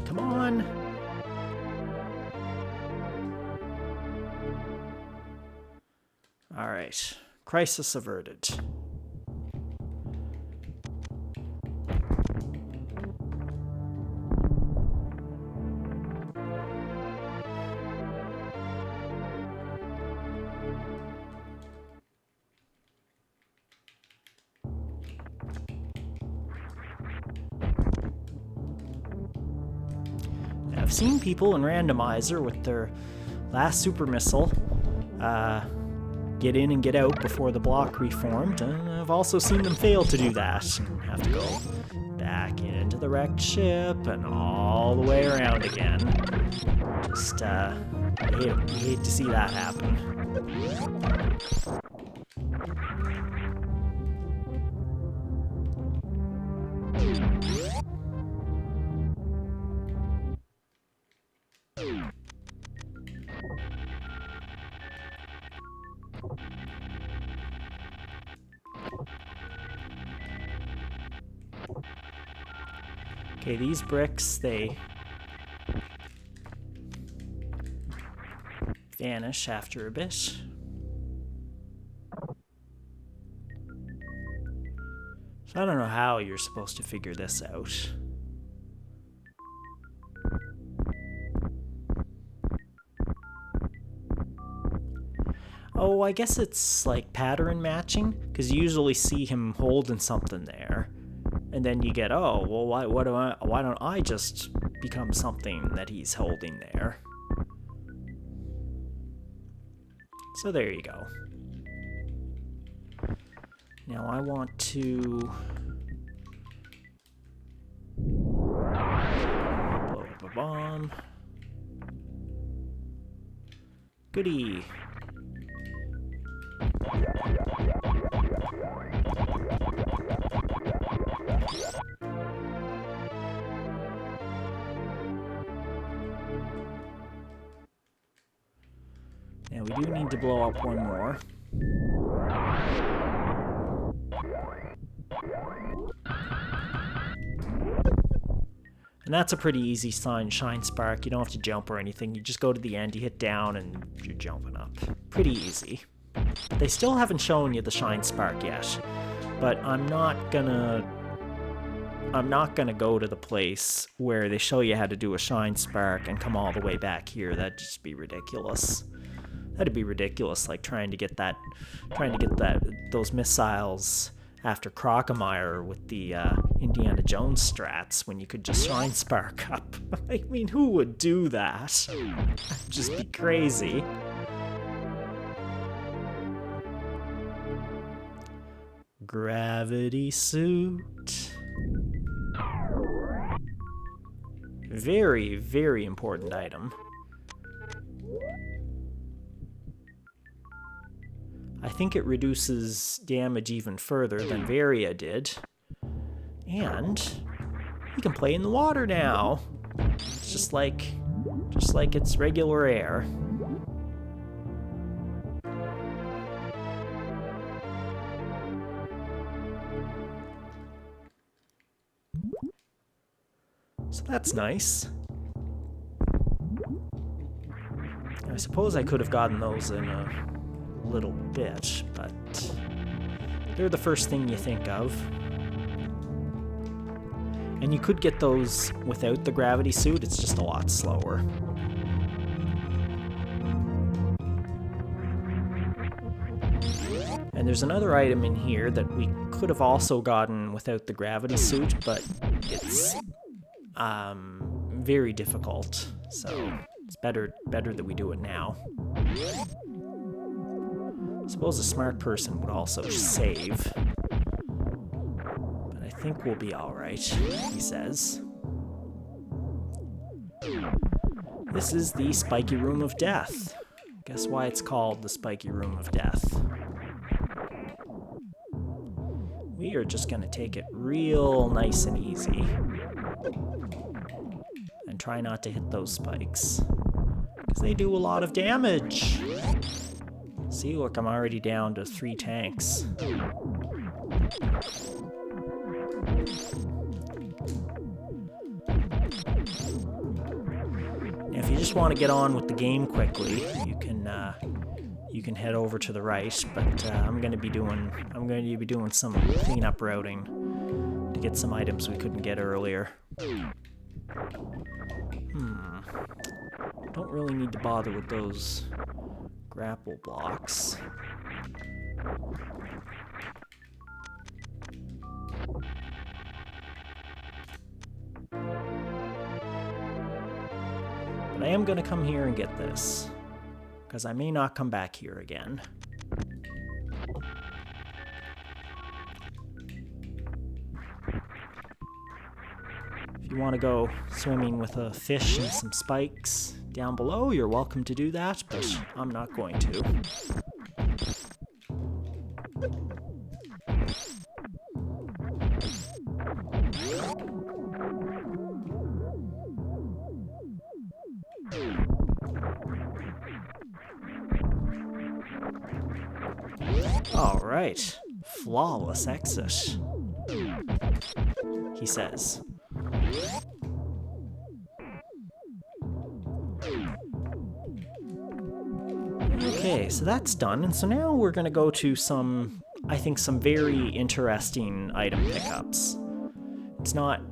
Come on. All right. Crisis averted. I've seen people in randomizer with their last super missile get in and get out before the block reformed, and I've also seen them fail to do that and have to go back into the wrecked ship and all the way around again. Just you hate to see that happen. Okay, these bricks, they vanish after a bit. So I don't know how you're supposed to figure this out. Oh, I guess it's like pattern matching, because you usually see him holding something there. And then you get, oh, well, why don't I just become something that he's holding there? So there you go. Now I want to blow up a bomb. Goody. Now we do need to blow up one more. And that's a pretty easy shine spark. You don't have to jump or anything. You just go to the end, you hit down, and you're jumping up. Pretty easy. They still haven't shown you the shine spark yet, but I'm not gonna go to the place where they show you how to do a shine spark and come all the way back here. That'd just be ridiculous. That'd be ridiculous, like trying to get those missiles after Crocomire with the Indiana Jones strats when you could just shine spark up. I mean, who would do that? That'd just be crazy. Gravity suit. Very, very important item. I think it reduces damage even further than Varia did. And you can play in the water now. It's just like it's regular air. So that's nice. I suppose I could have gotten those in a little bit, but they're the first thing you think of. And you could get those without the gravity suit, it's just a lot slower. And there's another item in here that we could have also gotten without the gravity suit, but it's very difficult, so it's better that we do it now. I suppose a smart person would also save, but I think we'll be alright, he says. This is the Spiky Room of Death. Guess why it's called the Spiky Room of Death. We are just gonna take it real nice and easy. And try not to hit those spikes, because they do a lot of damage. See, look, I'm already down to 3 tanks. Now, if you just want to get on with the game quickly, you can head over to the right. But I'm going to be doing some cleanup routing to get some items we couldn't get earlier. Don't really need to bother with those grapple blocks. But I am going to come here and get this, because I may not come back here again. If you want to go swimming with a fish and some spikes down below, you're welcome to do that, but I'm not going to. All right, flawless exit, he says. Okay, so that's done, and so now we're going to go to some very interesting item pickups. It's not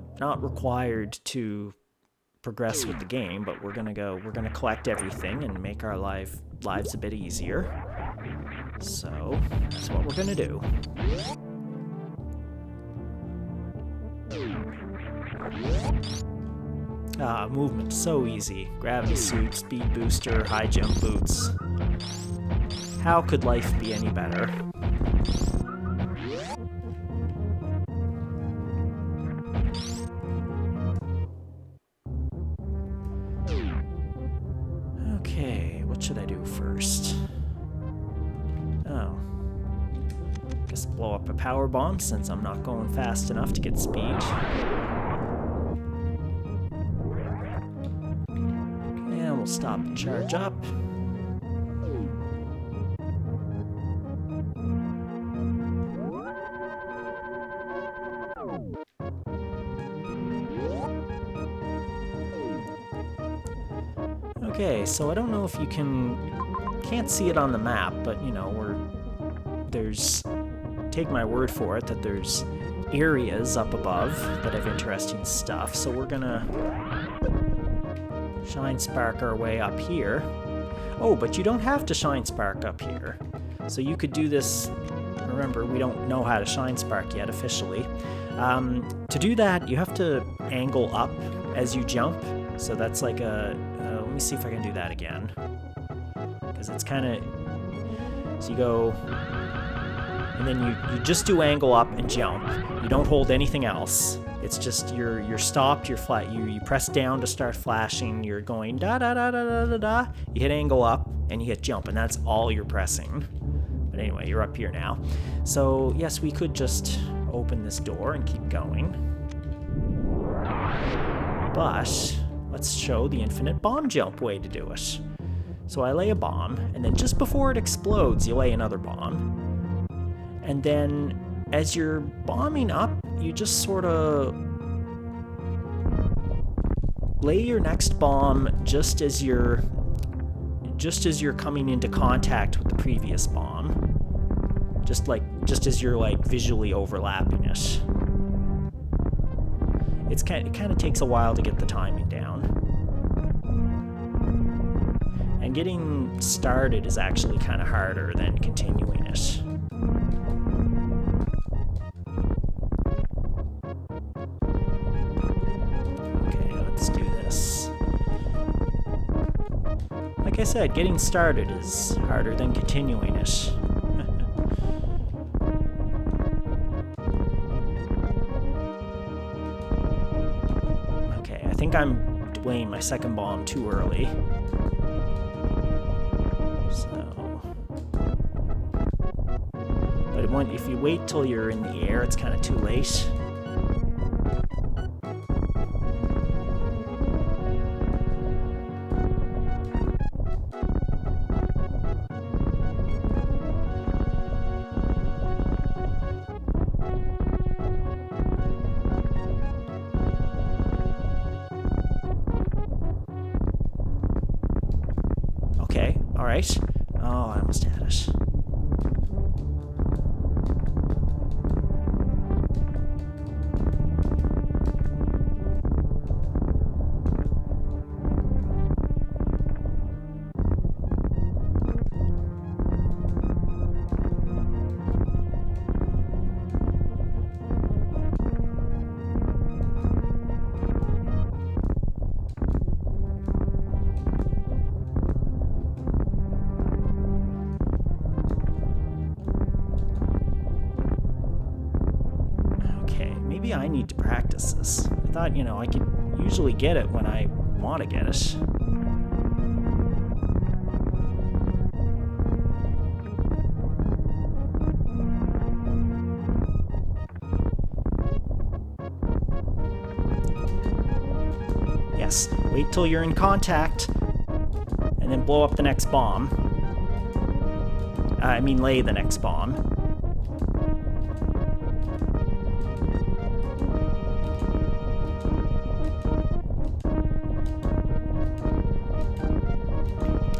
required to progress with the game, but we're going to collect everything and make our lives a bit easier. So, that's what we're going to do. Movement, so easy. Gravity suit, speed booster, high jump boots. How could life be any better? Okay, what should I do first? Oh. Guess blow up a power bomb since I'm not going fast enough to get speed. Stop and charge up. Okay, so I don't know if you can't see it on the map, but you know, there's, take my word for it, that there's areas up above that have interesting stuff. So we're gonna shine spark our way up here. Oh, but you don't have to shine spark up here. So you could do this, remember, we don't know how to shine spark yet officially. To do that, you have to angle up as you jump. So that's like let me see if I can do that again. Because it's kind of, so you go, and then you just do angle up and jump. You don't hold anything else. It's just you're stopped, you're flat, you press down to start flashing, you're going da da da da da da da. You hit angle up and you hit jump, and that's all you're pressing. But anyway, you're up here now. So yes, we could just open this door and keep going. But let's show the infinite bomb jump way to do it. So I lay a bomb, and then just before it explodes, you lay another bomb. And then as you're bombing up, you just sort of lay your next bomb just as you're coming into contact with the previous bomb. Just as you're like visually overlapping it. It kind of takes a while to get the timing down. And getting started is actually kind of harder than continuing it. Okay, let's do this. Like I said, getting started is harder than continuing it. Okay, I think I'm laying my second bomb too early. So, but if you wait till you're in the air, it's kind of too late. Okay, all right. Oh, I almost had it. Maybe I need to practice this. I thought, you know, I could usually get it when I want to get it. Yes, wait till you're in contact, and then blow up the next bomb. I mean, lay the next bomb.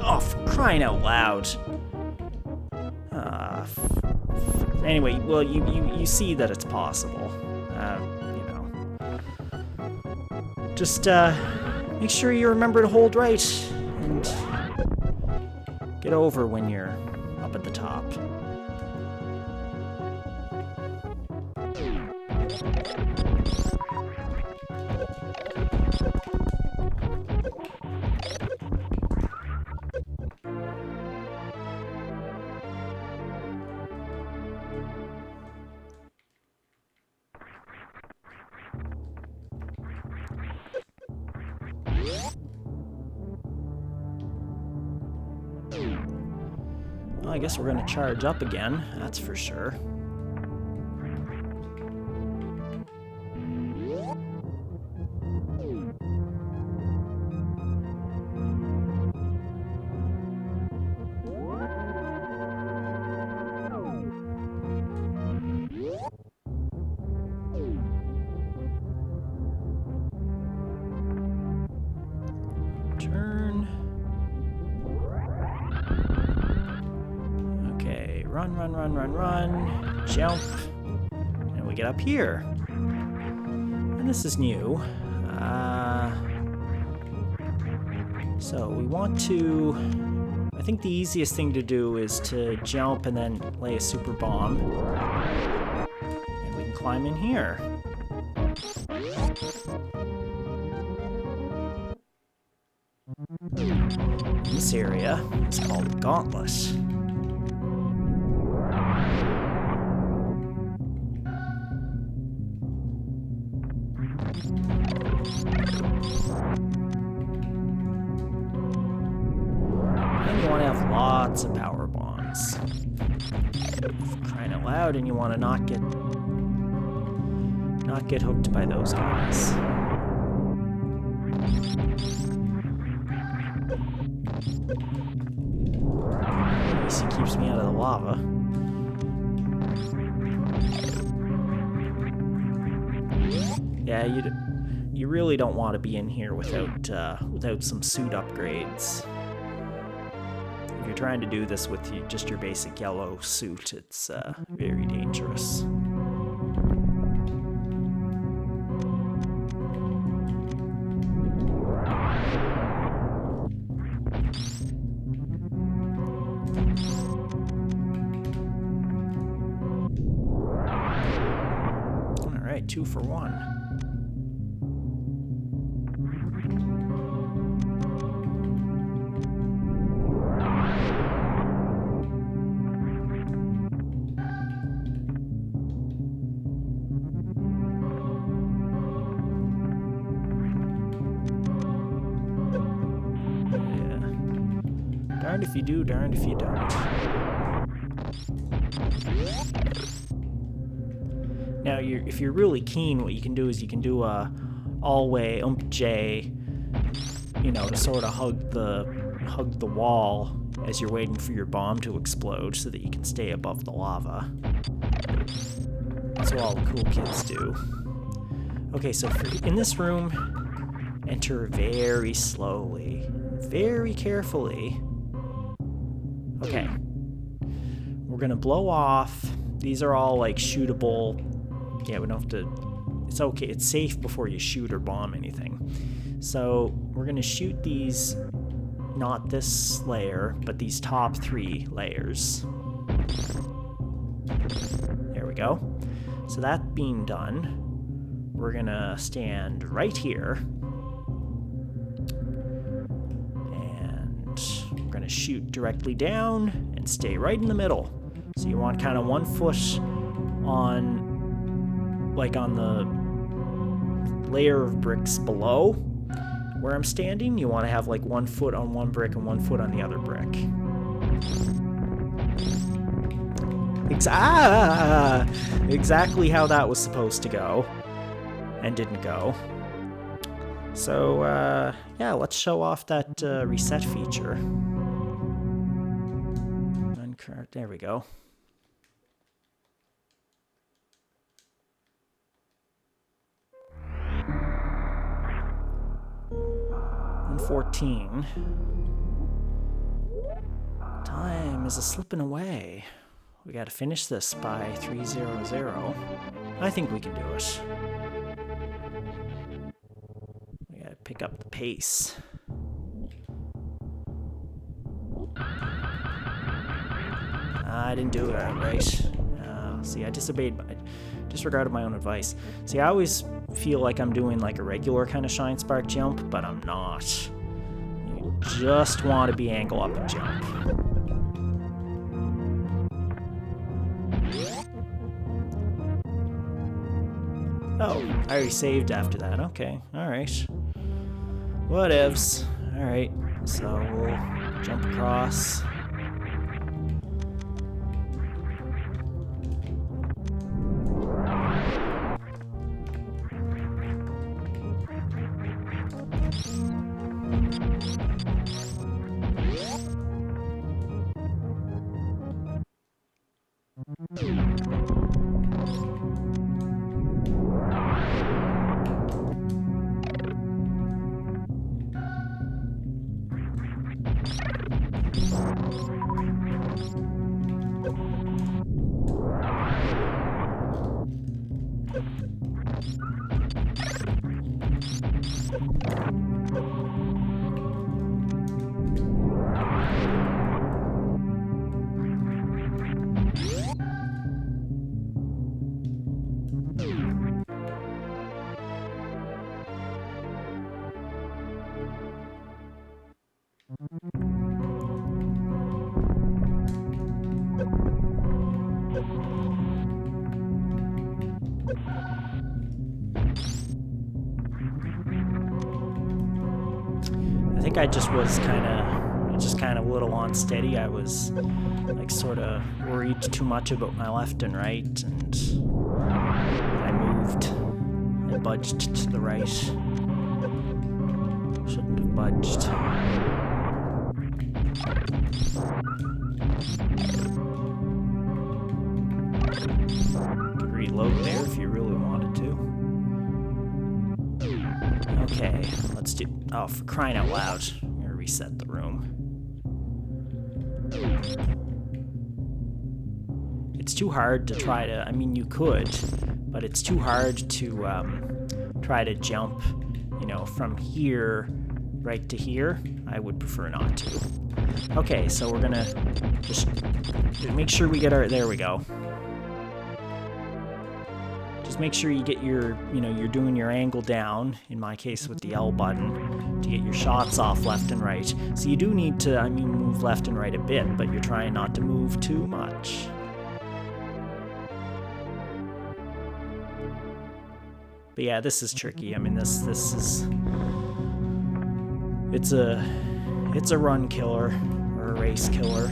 Oh, for crying out loud. Anyway, well, you see that it's possible. You know. Just make sure you remember to hold right and get over when you're up at the top. Well, I guess we're going to charge up again, that's for sure. Turn. run, run, run, run, run, jump, and we get up here. And this is new. So we want to, I think the easiest thing to do is to jump and then lay a super bomb. And we can climb in here. This area is called Gauntlet. And you want to have lots of power bombs. Crying out loud, and you want to not get hooked by those guys. At least he keeps me out of the lava. Yeah, you really don't want to be in here without some suit upgrades. If you're trying to do this with just your basic yellow suit, it's very dangerous. All right, 2 for 1. Darned if you do, darned if you don't. Now, if you're really keen, what you can do is you can do a all-way J, you know, to sort of hug the wall as you're waiting for your bomb to explode, so that you can stay above the lava. That's what all the cool kids do. Okay, so in this room, enter very slowly, very carefully. Okay, we're gonna blow off. These are all like shootable. Yeah, we don't have to, it's okay, it's safe before you shoot or bomb anything. So we're gonna shoot these, not this layer, but these top 3 layers. There we go. So that being done, we're gonna stand right here. We're gonna shoot directly down and stay right in the middle. So you want kind of 1 foot on, like on the layer of bricks below where I'm standing. You want to have like 1 foot on one brick and 1 foot on the other brick. Exactly how that was supposed to go, and didn't go. So, yeah, let's show off that reset feature. There we go. And 14. Time is a-slipping away. We gotta finish this by 3:00. I think we can do it. We gotta pick up the pace. I didn't do it right. See, I disregarded my own advice. See, I always feel like I'm doing like a regular kind of shine spark jump, but I'm not. You just want to be angle up and jump. Oh, I already saved after that. Okay, alright. Whatevs. Alright, so we'll jump across. think I just was kind of a little unsteady. I was like sort of worried too much about my left and right, and I moved. I budged to the right. Shouldn't have budged. Could reload there if you really wanted to. Okay, let's do... Oh, for crying out loud. I'm gonna reset the room. It's too hard to try to... I mean, you could, but it's too hard to try to jump, you know, from here right to here. I would prefer not to. Okay, so we're gonna just make sure we get our... There we go. Just make sure you get your, you know, you're doing your angle down, in my case with the L button, to get your shots off left and right. So you do need to, I mean, move left and right a bit, but you're trying not to move too much. But yeah, this is tricky. I mean, this is... It's a run killer, or a race killer.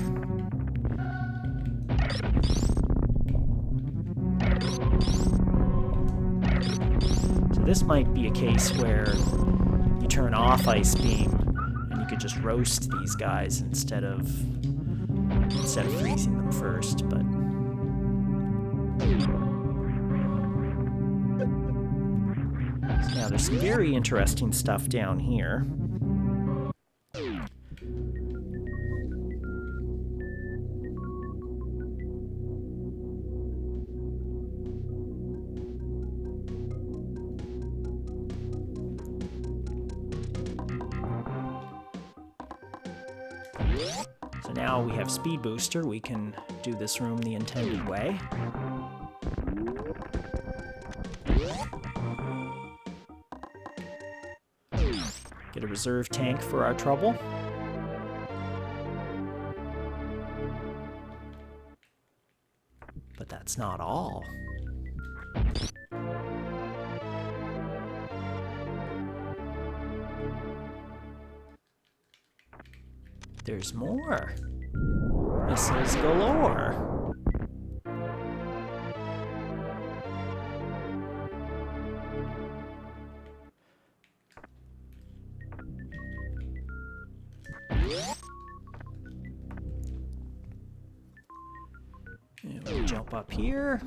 So this might be a case where you turn off Ice Beam, and you could just roast these guys instead of freezing them first, but... So now there's some very interesting stuff down here. So now we have Speed Booster, we can do this room the intended way. Get a reserve tank for our trouble. But that's not all. There's more. Missiles galore. And we'll jump up here.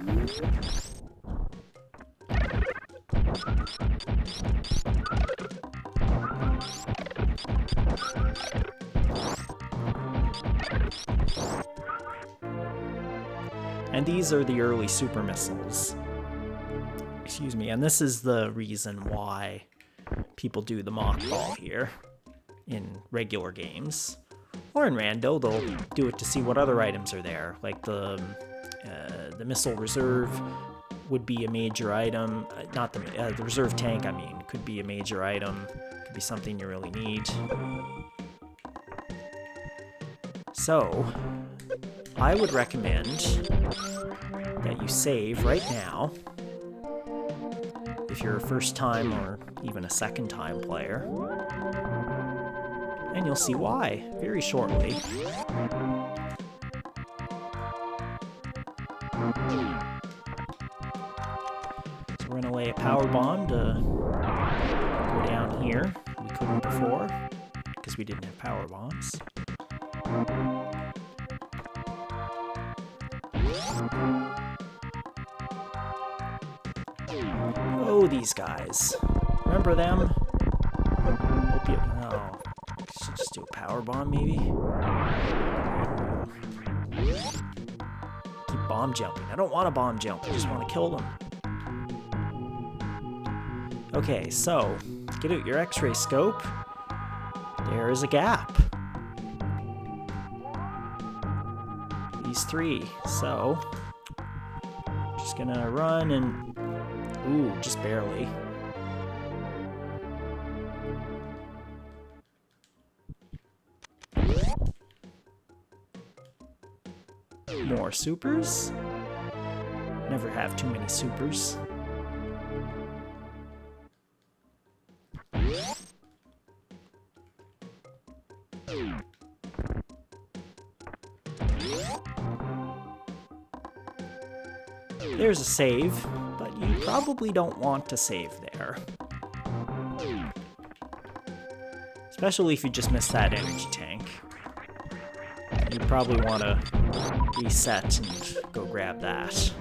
And these are the early super missiles. Excuse me, and this is the reason why people do the mock ball here in regular games. Or in rando, they'll do it to see what other items are there. Like the missile reserve would be a major item. Not the reserve tank, I mean, could be a major item. Could be something you really need. So, I would recommend that you save right now if you're a first time or even a second time player. And you'll see why very shortly. So we're gonna lay a power bomb to go down here. We couldn't before because we didn't have power bombs. Oh, these guys. Remember them? Hope you... Oh, should just do a power bomb, maybe? Keep bomb jumping. I don't want to bomb jump. I just want to kill them. Okay, so, get out your X-ray scope. There is a gap. These three. So, just gonna run and... Ooh, just barely. More supers. Never have too many supers. there's a save, but you probably don't want to save there. Especially if you just missed that energy tank. You probably want to reset and go grab that.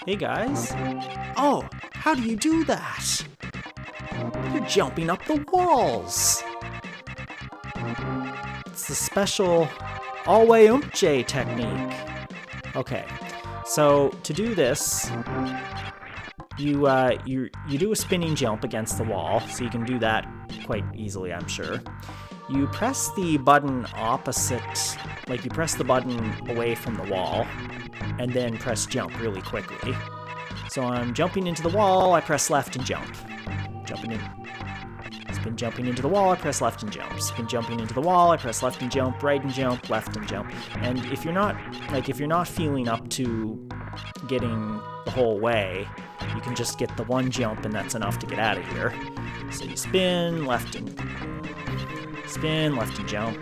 Hey guys. Oh, how do you do that? You're jumping up the walls. It's the special all-way umche technique. Okay, so to do this, you do a spinning jump against the wall, so you can do that quite easily, I'm sure. You press the button opposite, like you press the button away from the wall, and then press jump really quickly. So I'm jumping into the wall, I press left and jump. Jumping in. Spin jumping into the wall, I press left and jump. Spin jumping into the wall, I press left and jump, right and jump, left and jump. And if you're not feeling up to getting the whole way, you can just get the one jump and that's enough to get out of here. So you spin left and jump.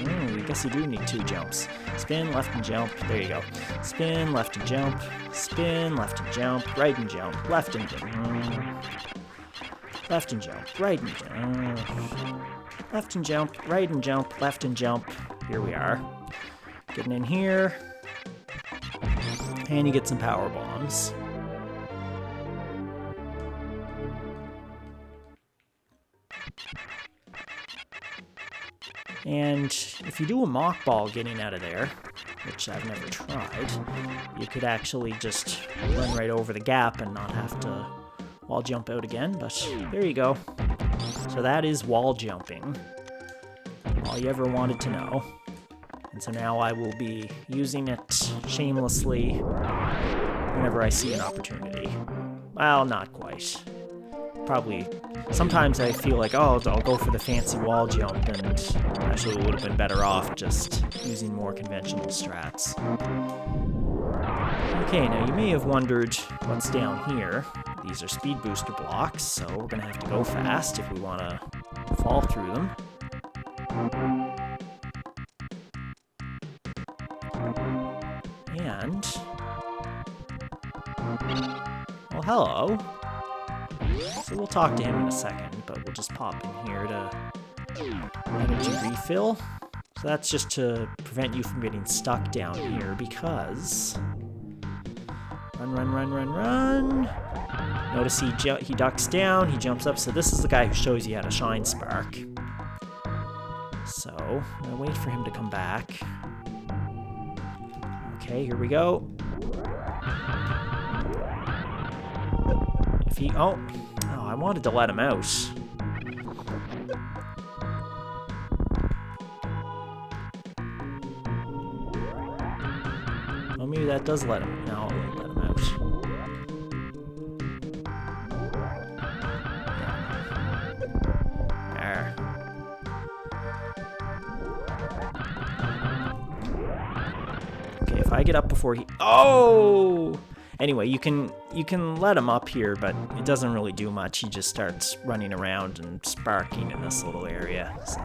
I guess you do need two jumps. Spin, left and jump. There you go. Spin, left and jump. Spin, left and jump. Right and jump. Left and jump. Left and jump. Right and jump. Left and jump. Right and jump. Left and jump. Here we are. Getting in here. And you get some power bombs. And if you do a mock ball getting out of there, which I've never tried, you could actually just run right over the gap and not have to wall jump out again, but there you go. So that is wall jumping. All you ever wanted to know. And so now I will be using it shamelessly whenever I see an opportunity. Well, not quite. Probably, sometimes I feel like, oh, I'll go for the fancy wall jump, and actually would have been better off just using more conventional strats. Okay, now you may have wondered what's down here. These are speed booster blocks, so we're going to have to go fast if we want to fall through them. And, well, hello. So we'll talk to him in a second, but we'll just pop in here to energy refill. So that's just to prevent you from getting stuck down here, because run. Notice he ducks down, he jumps up. So this is the guy who shows you how to shine spark. So I'm gonna wait for him to come back. Okay, here we go. If he I wanted to let him out. Well, maybe that does let him. No, it won't let him out. There. Okay, if I get up before he... Oh! Anyway, you can let him up here, but it doesn't really do much. He just starts running around and sparking in this little area. So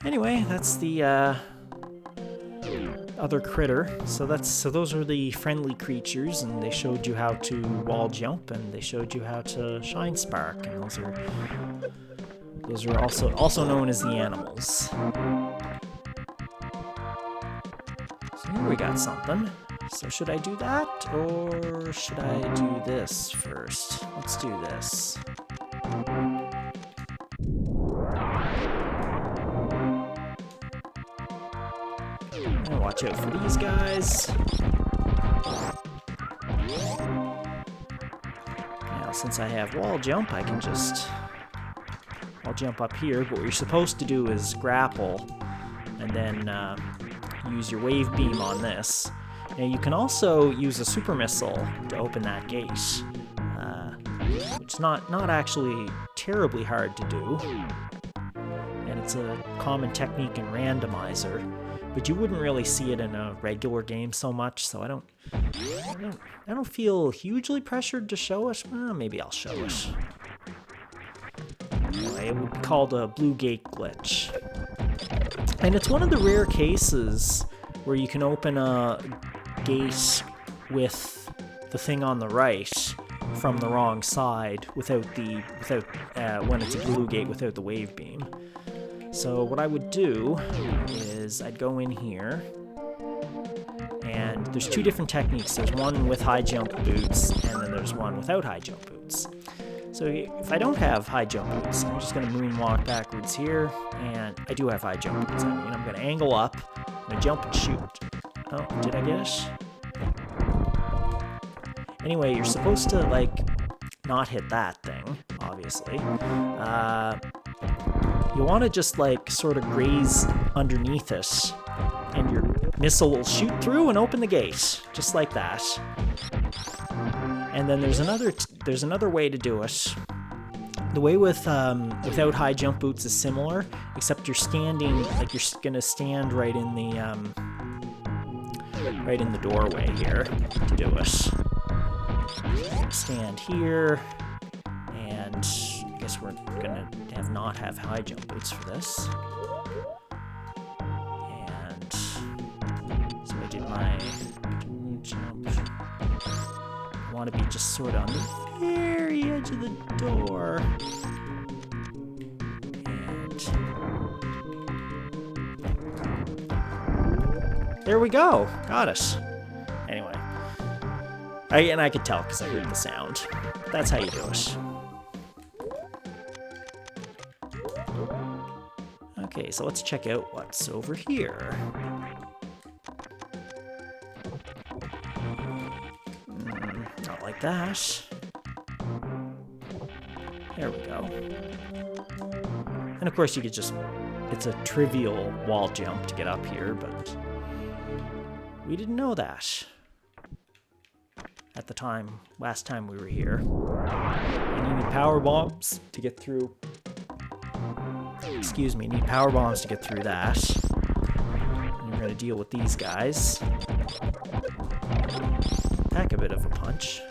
anyway, that's the other critter. So those are the friendly creatures, and they showed you how to wall jump, and they showed you how to shine spark, and those are also known as the animals. So here we got something. So should I do that, or should I do this first? Let's do this. And watch out for these guys. Now, since I have wall jump, I can just wall jump up here. But what you're supposed to do is grapple, and then use your wave beam on this. Now you can also use a super missile to open that gate, which is not actually terribly hard to do. And it's a common technique in Randomizer, but you wouldn't really see it in a regular game so much, so I don't feel hugely pressured to show it. Well, maybe I'll show it. Anyway, it would be called a blue gate glitch. And it's one of the rare cases where you can open a gate with the thing on the right from the wrong side when it's a blue gate without the wave beam. So what I would do is I'd go in here, and there's two different techniques. There's one with high jump boots, and then there's one without high jump boots. So if I don't have high jump boots, I'm just going to moonwalk backwards here, and I do have high jump boots. I mean, I'm going to angle up, I'm going to jump and shoot. Oh, did I get it? Anyway, you're supposed to, like, not hit that thing, obviously. You want to just, like, sort of graze underneath it, and your missile will shoot through and open the gate, just like that. And then there's another way to do it. The way without high jump boots is similar, except you're standing, like you're gonna stand right in the doorway here to do it. Stand here, and I guess we're gonna not have high jump boots for this. And so I did my jump. I want to be just sort of on the very edge of the door. And there we go. Got it. Anyway. I could tell because I heard the sound. That's how you do it. Okay, so let's check out what's over here. Not like that. There we go. And of course you could just, it's a trivial wall jump to get up here, but we didn't know that at the time, last time we were here. And you need power bombs to get through. Excuse me, need power bombs to get through that. And we're gonna deal with these guys. Pack a bit of a punch.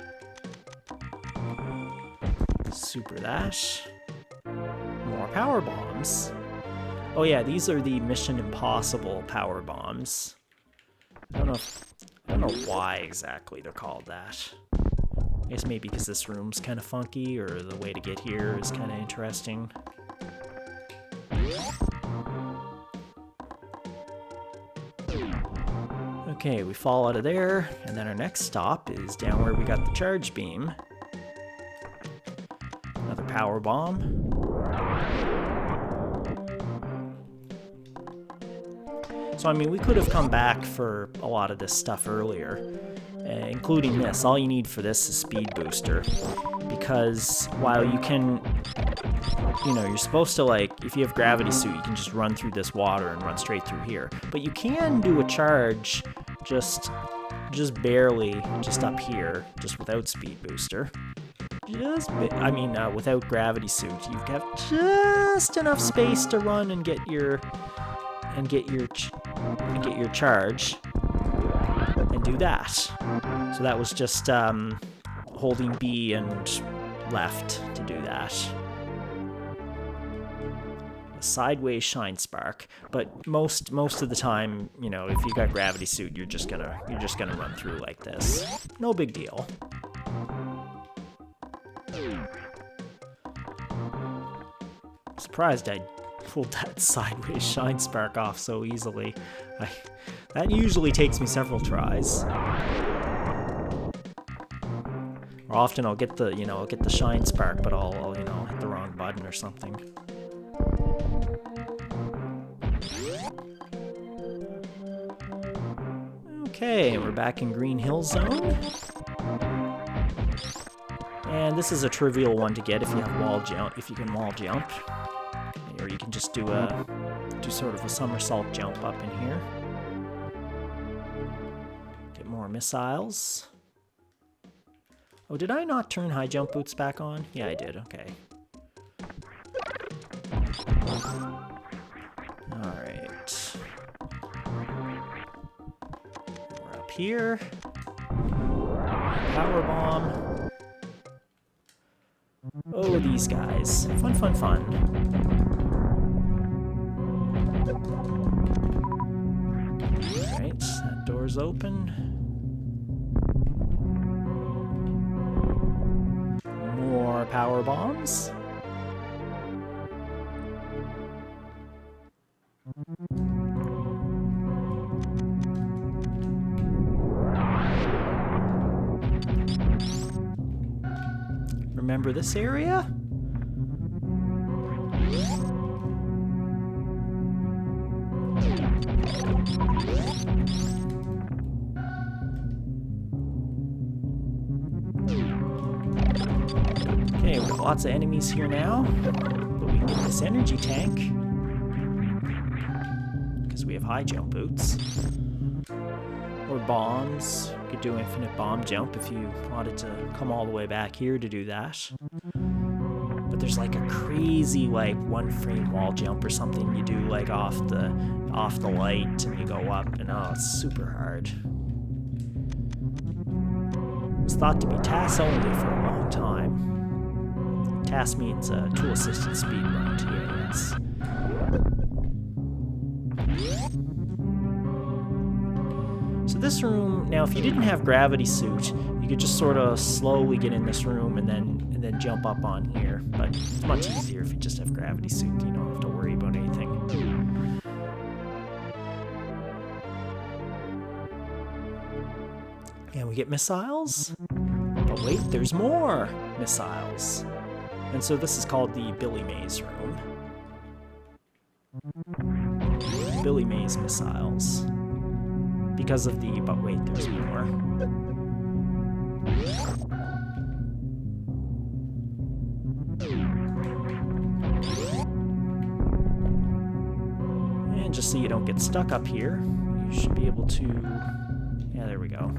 Super that. More power bombs. Oh yeah, these are the Mission Impossible power bombs. I don't know why exactly they're called that. I guess maybe because this room's kind of funky, or the way to get here is kind of interesting. Okay, we fall out of there, and then our next stop is down where we got the charge beam. Another power bomb. So, I mean, we could have come back for a lot of this stuff earlier, including this. All you need for this is Speed Booster, because while you can, you know, you're supposed to, like, if you have Gravity Suit, you can just run through this water and run straight through here. But you can do a charge just barely, just up here, just without Speed Booster. Without Gravity Suit, you've got just enough space to run and get your charge and do that. So that was just holding B and left to do that. A sideways shine spark, but most of the time, you know, if you got Gravity Suit, you're just gonna run through like this. No big deal. Surprised I pulled that sideways shine spark off so easily. That usually takes me several tries. Or often I'll get the shine spark, but I'll hit the wrong button or something. Okay, we're back in Green Hill Zone. And this is a trivial one to get if you have wall jump, if you can wall jump. Or you can just do sort of a somersault jump up in here. Get more missiles. Oh, did I not turn high jump boots back on? Yeah, I did, okay. up here. Power bomb. Oh, these guys. Fun, fun, fun. Alright, that door's open. More power bombs. Remember this area? Okay, we've got lots of enemies here now, but we can get this energy tank because we have high jump boots. Or bombs. You could do infinite bomb jump if you wanted to come all the way back here to do that. But there's like a crazy like 1-frame wall jump or something you do like off the light and you go up, and oh, it's super hard. It's thought to be TAS only for a long time. TAS means tool assisted speedrun, TAS. So this room, now if you didn't have gravity suit, you could just sort of slowly get in this room and then jump up on here. But it's much easier if you just have gravity suit. You don't have to worry about anything. And we get missiles. But wait, there's more missiles. And so this is called the Billy Mays room. Billy Mays missiles. Because of the, but wait, there's more. And just so you don't get stuck up here, you should be able to, yeah, there we go.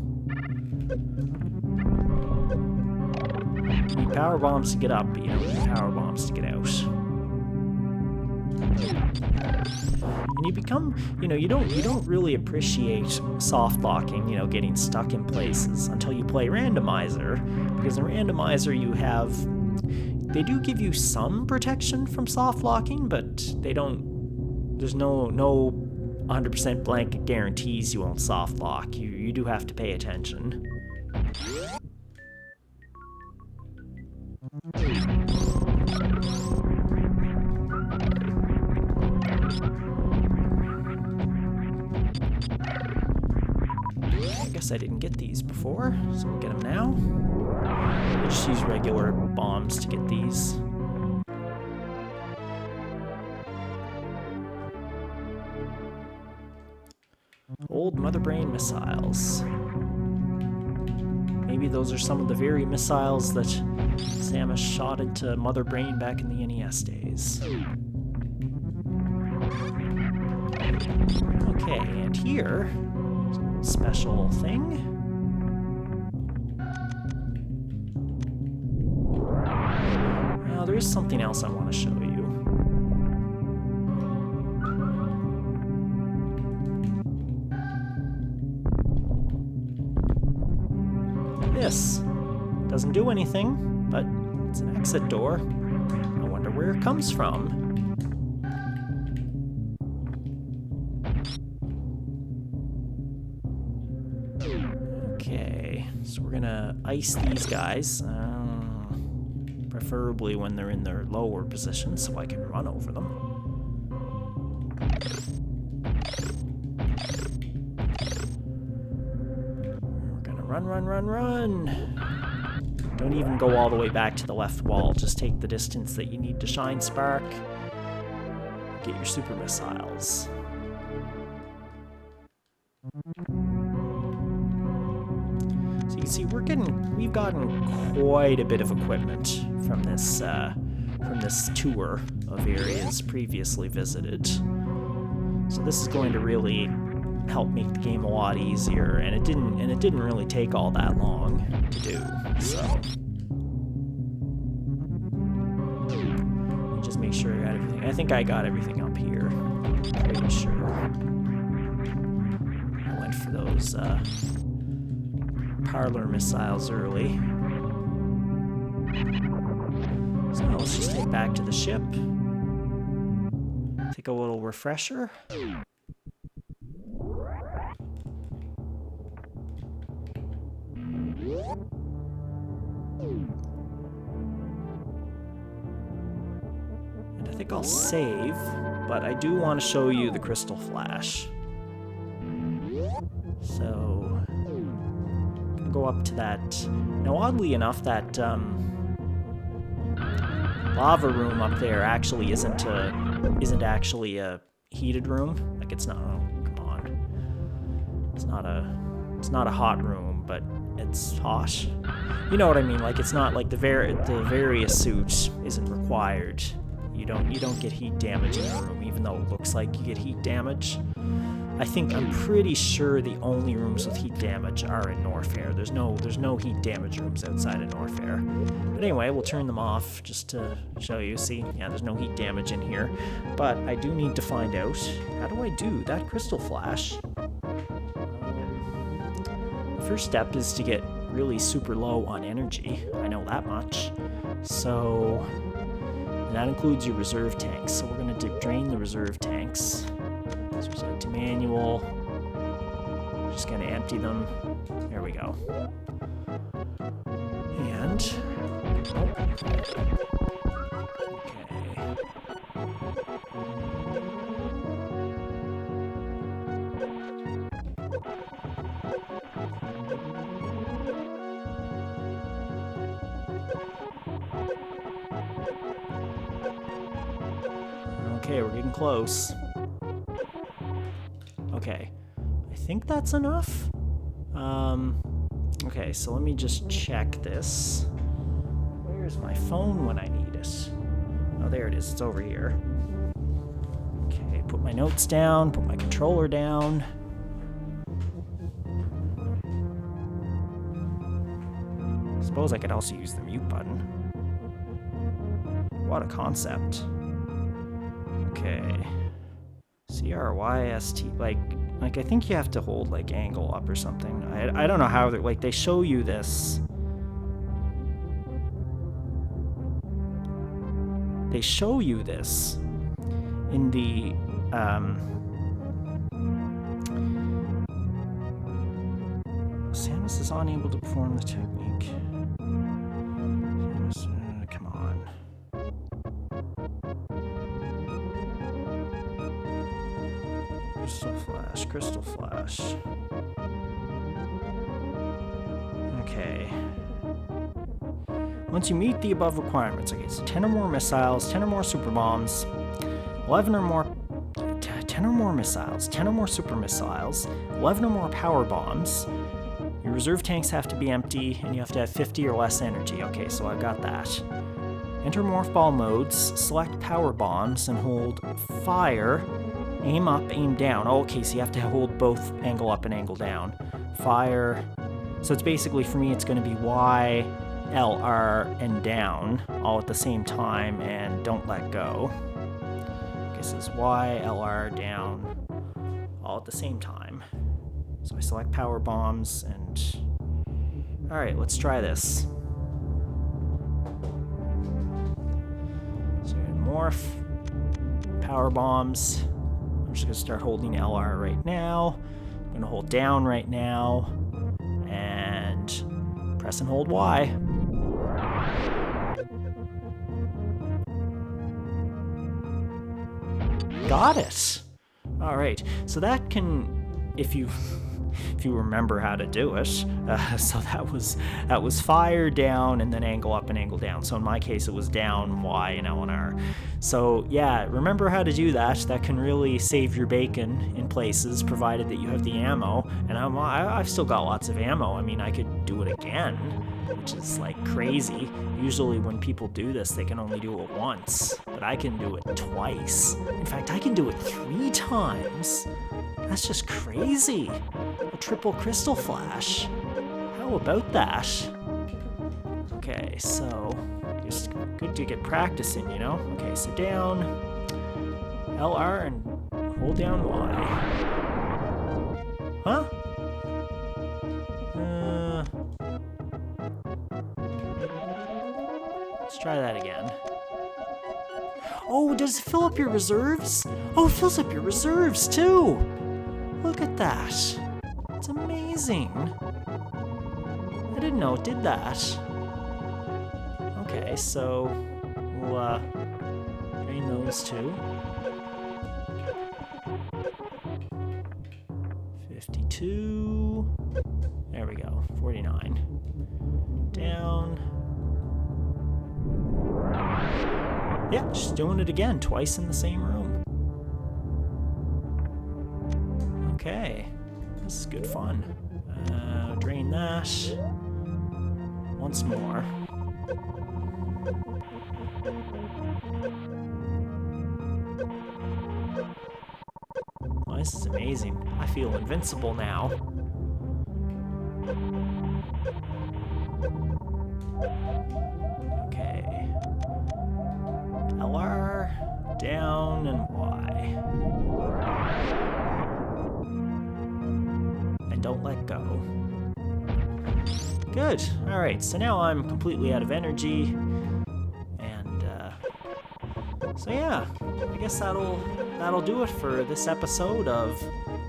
You need power bombs to get up, but you don't need power bombs to get out. And you become, you don't really appreciate soft locking, getting stuck in places until you play randomizer, because in randomizer they do give you some protection from soft locking, but there's no 100% blanket guarantees you won't soft lock. You do have to pay attention. I guess I didn't get these before, so we'll get them now. We'll just use regular bombs to get these. Old Mother Brain missiles. Maybe those are some of the very missiles that Samus shot into Mother Brain back in the NES days. Okay, and here, there's a little special thing. Now, there is something else I want to show you. This doesn't do anything, but it's an exit door. I wonder where it comes from. Okay, so we're gonna ice these guys, preferably when they're in their lower position so I can run over them. Run. Don't even go all the way back to the left wall. Just take the distance that you need to shine spark. Get your super missiles. So you can see we've gotten quite a bit of equipment from this tour of areas previously visited. So this is going to really help make the game a lot easier, and it didn't really take all that long to do. So just make sure I got everything. I think I got everything up here. Pretty sure. I went went for those parlor missiles early. So let's just head back to the ship. Take a little refresher. And I think I'll save, but I do want to show you the crystal flash. So, I'm gonna go up to that. Now, oddly enough, that lava room up there actually isn't actually a heated room. Like, it's not. Oh, come on. It's not a hot room, but it's hot. You know what I mean? Like, it's not like the various suit isn't required. You don't get heat damage in the room, even though it looks like you get heat damage. I'm pretty sure the only rooms with heat damage are in Norfair. There's no heat damage rooms outside of Norfair. But anyway, we'll turn them off just to show you. See, yeah, there's no heat damage in here. But I do need to find out, how do I do that crystal flash? The first step is to get really super low on energy. I know that much. So, and that includes your reserve tanks. So we're going to drain the reserve tanks. Switch that to manual. Just going to empty them. There we go. And okay, we're getting close. Okay, I think that's enough. Okay, so let me just check this. Where's my phone when I need it? Oh, there it is. It's over here. Okay, put my notes down, put my controller down. I suppose I could also use the mute button. What a concept. Okay. CRYST, like I think you have to hold like angle up or something. I don't know how they're like, they show you this. They show you this in the Samus is unable to perform the technique. Samus, come on. Crystal flash. Okay. Once you meet the above requirements, okay, so 10 or more missiles, 10 or more super bombs, 10 or more missiles, 10 or more super missiles, 11 or more power bombs. Your reserve tanks have to be empty, and you have to have 50 or less energy. Okay, so I got that. Enter morph ball modes, select power bombs, and hold fire. Aim up, aim down. Oh, okay, so you have to hold both angle up and angle down. Fire. So it's basically, for me, it's going to be Y, L, R, and down all at the same time, and don't let go. Okay, so it's Y, L, R, down all at the same time. So I select power bombs, and alright, let's try this. So morph, power bombs. I'm just going to start holding LR right now. I'm going to hold down right now. And press and hold Y. Got it! Alright, so that can, if you remember how to do it, so that was fire, down, and then angle up and angle down. So in my case, it was down, Y, and L and R. So yeah, remember how to do that. That can really save your bacon in places, provided that you have the ammo. And I've still got lots of ammo. I mean, I could do it again, which is like crazy. Usually when people do this, they can only do it once, but I can do it twice. In fact, I can do it 3 times. That's just crazy. A triple crystal flash. How about that? Okay, so just good to get practice in, you know? Okay, so down, LR, and hold down Y. Huh? try that again. Oh, does it fill up your reserves? Oh, it fills up your reserves too! Look at that. It's amazing. I didn't know it did that. Okay, so we'll drain those two. 52. There we go. 49. Down. Yeah, just doing it again, twice in the same room. Okay, this is good fun. Drain that. Once more. Oh, this is amazing. I feel invincible now. Okay. LR, down, and Y. And don't let go. Good. Alright, so now I'm completely out of energy. And, so yeah, I guess that'll do it for this episode of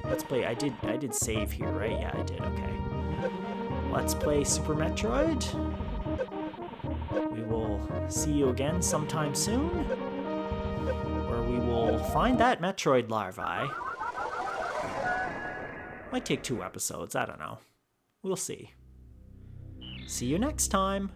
Let's Play. I did save here, right? Yeah, I did, okay. Let's Play Super Metroid. We will see you again sometime soon, where we will find that Metroid larvae. Might take 2 episodes, I don't know. We'll see. See you next time!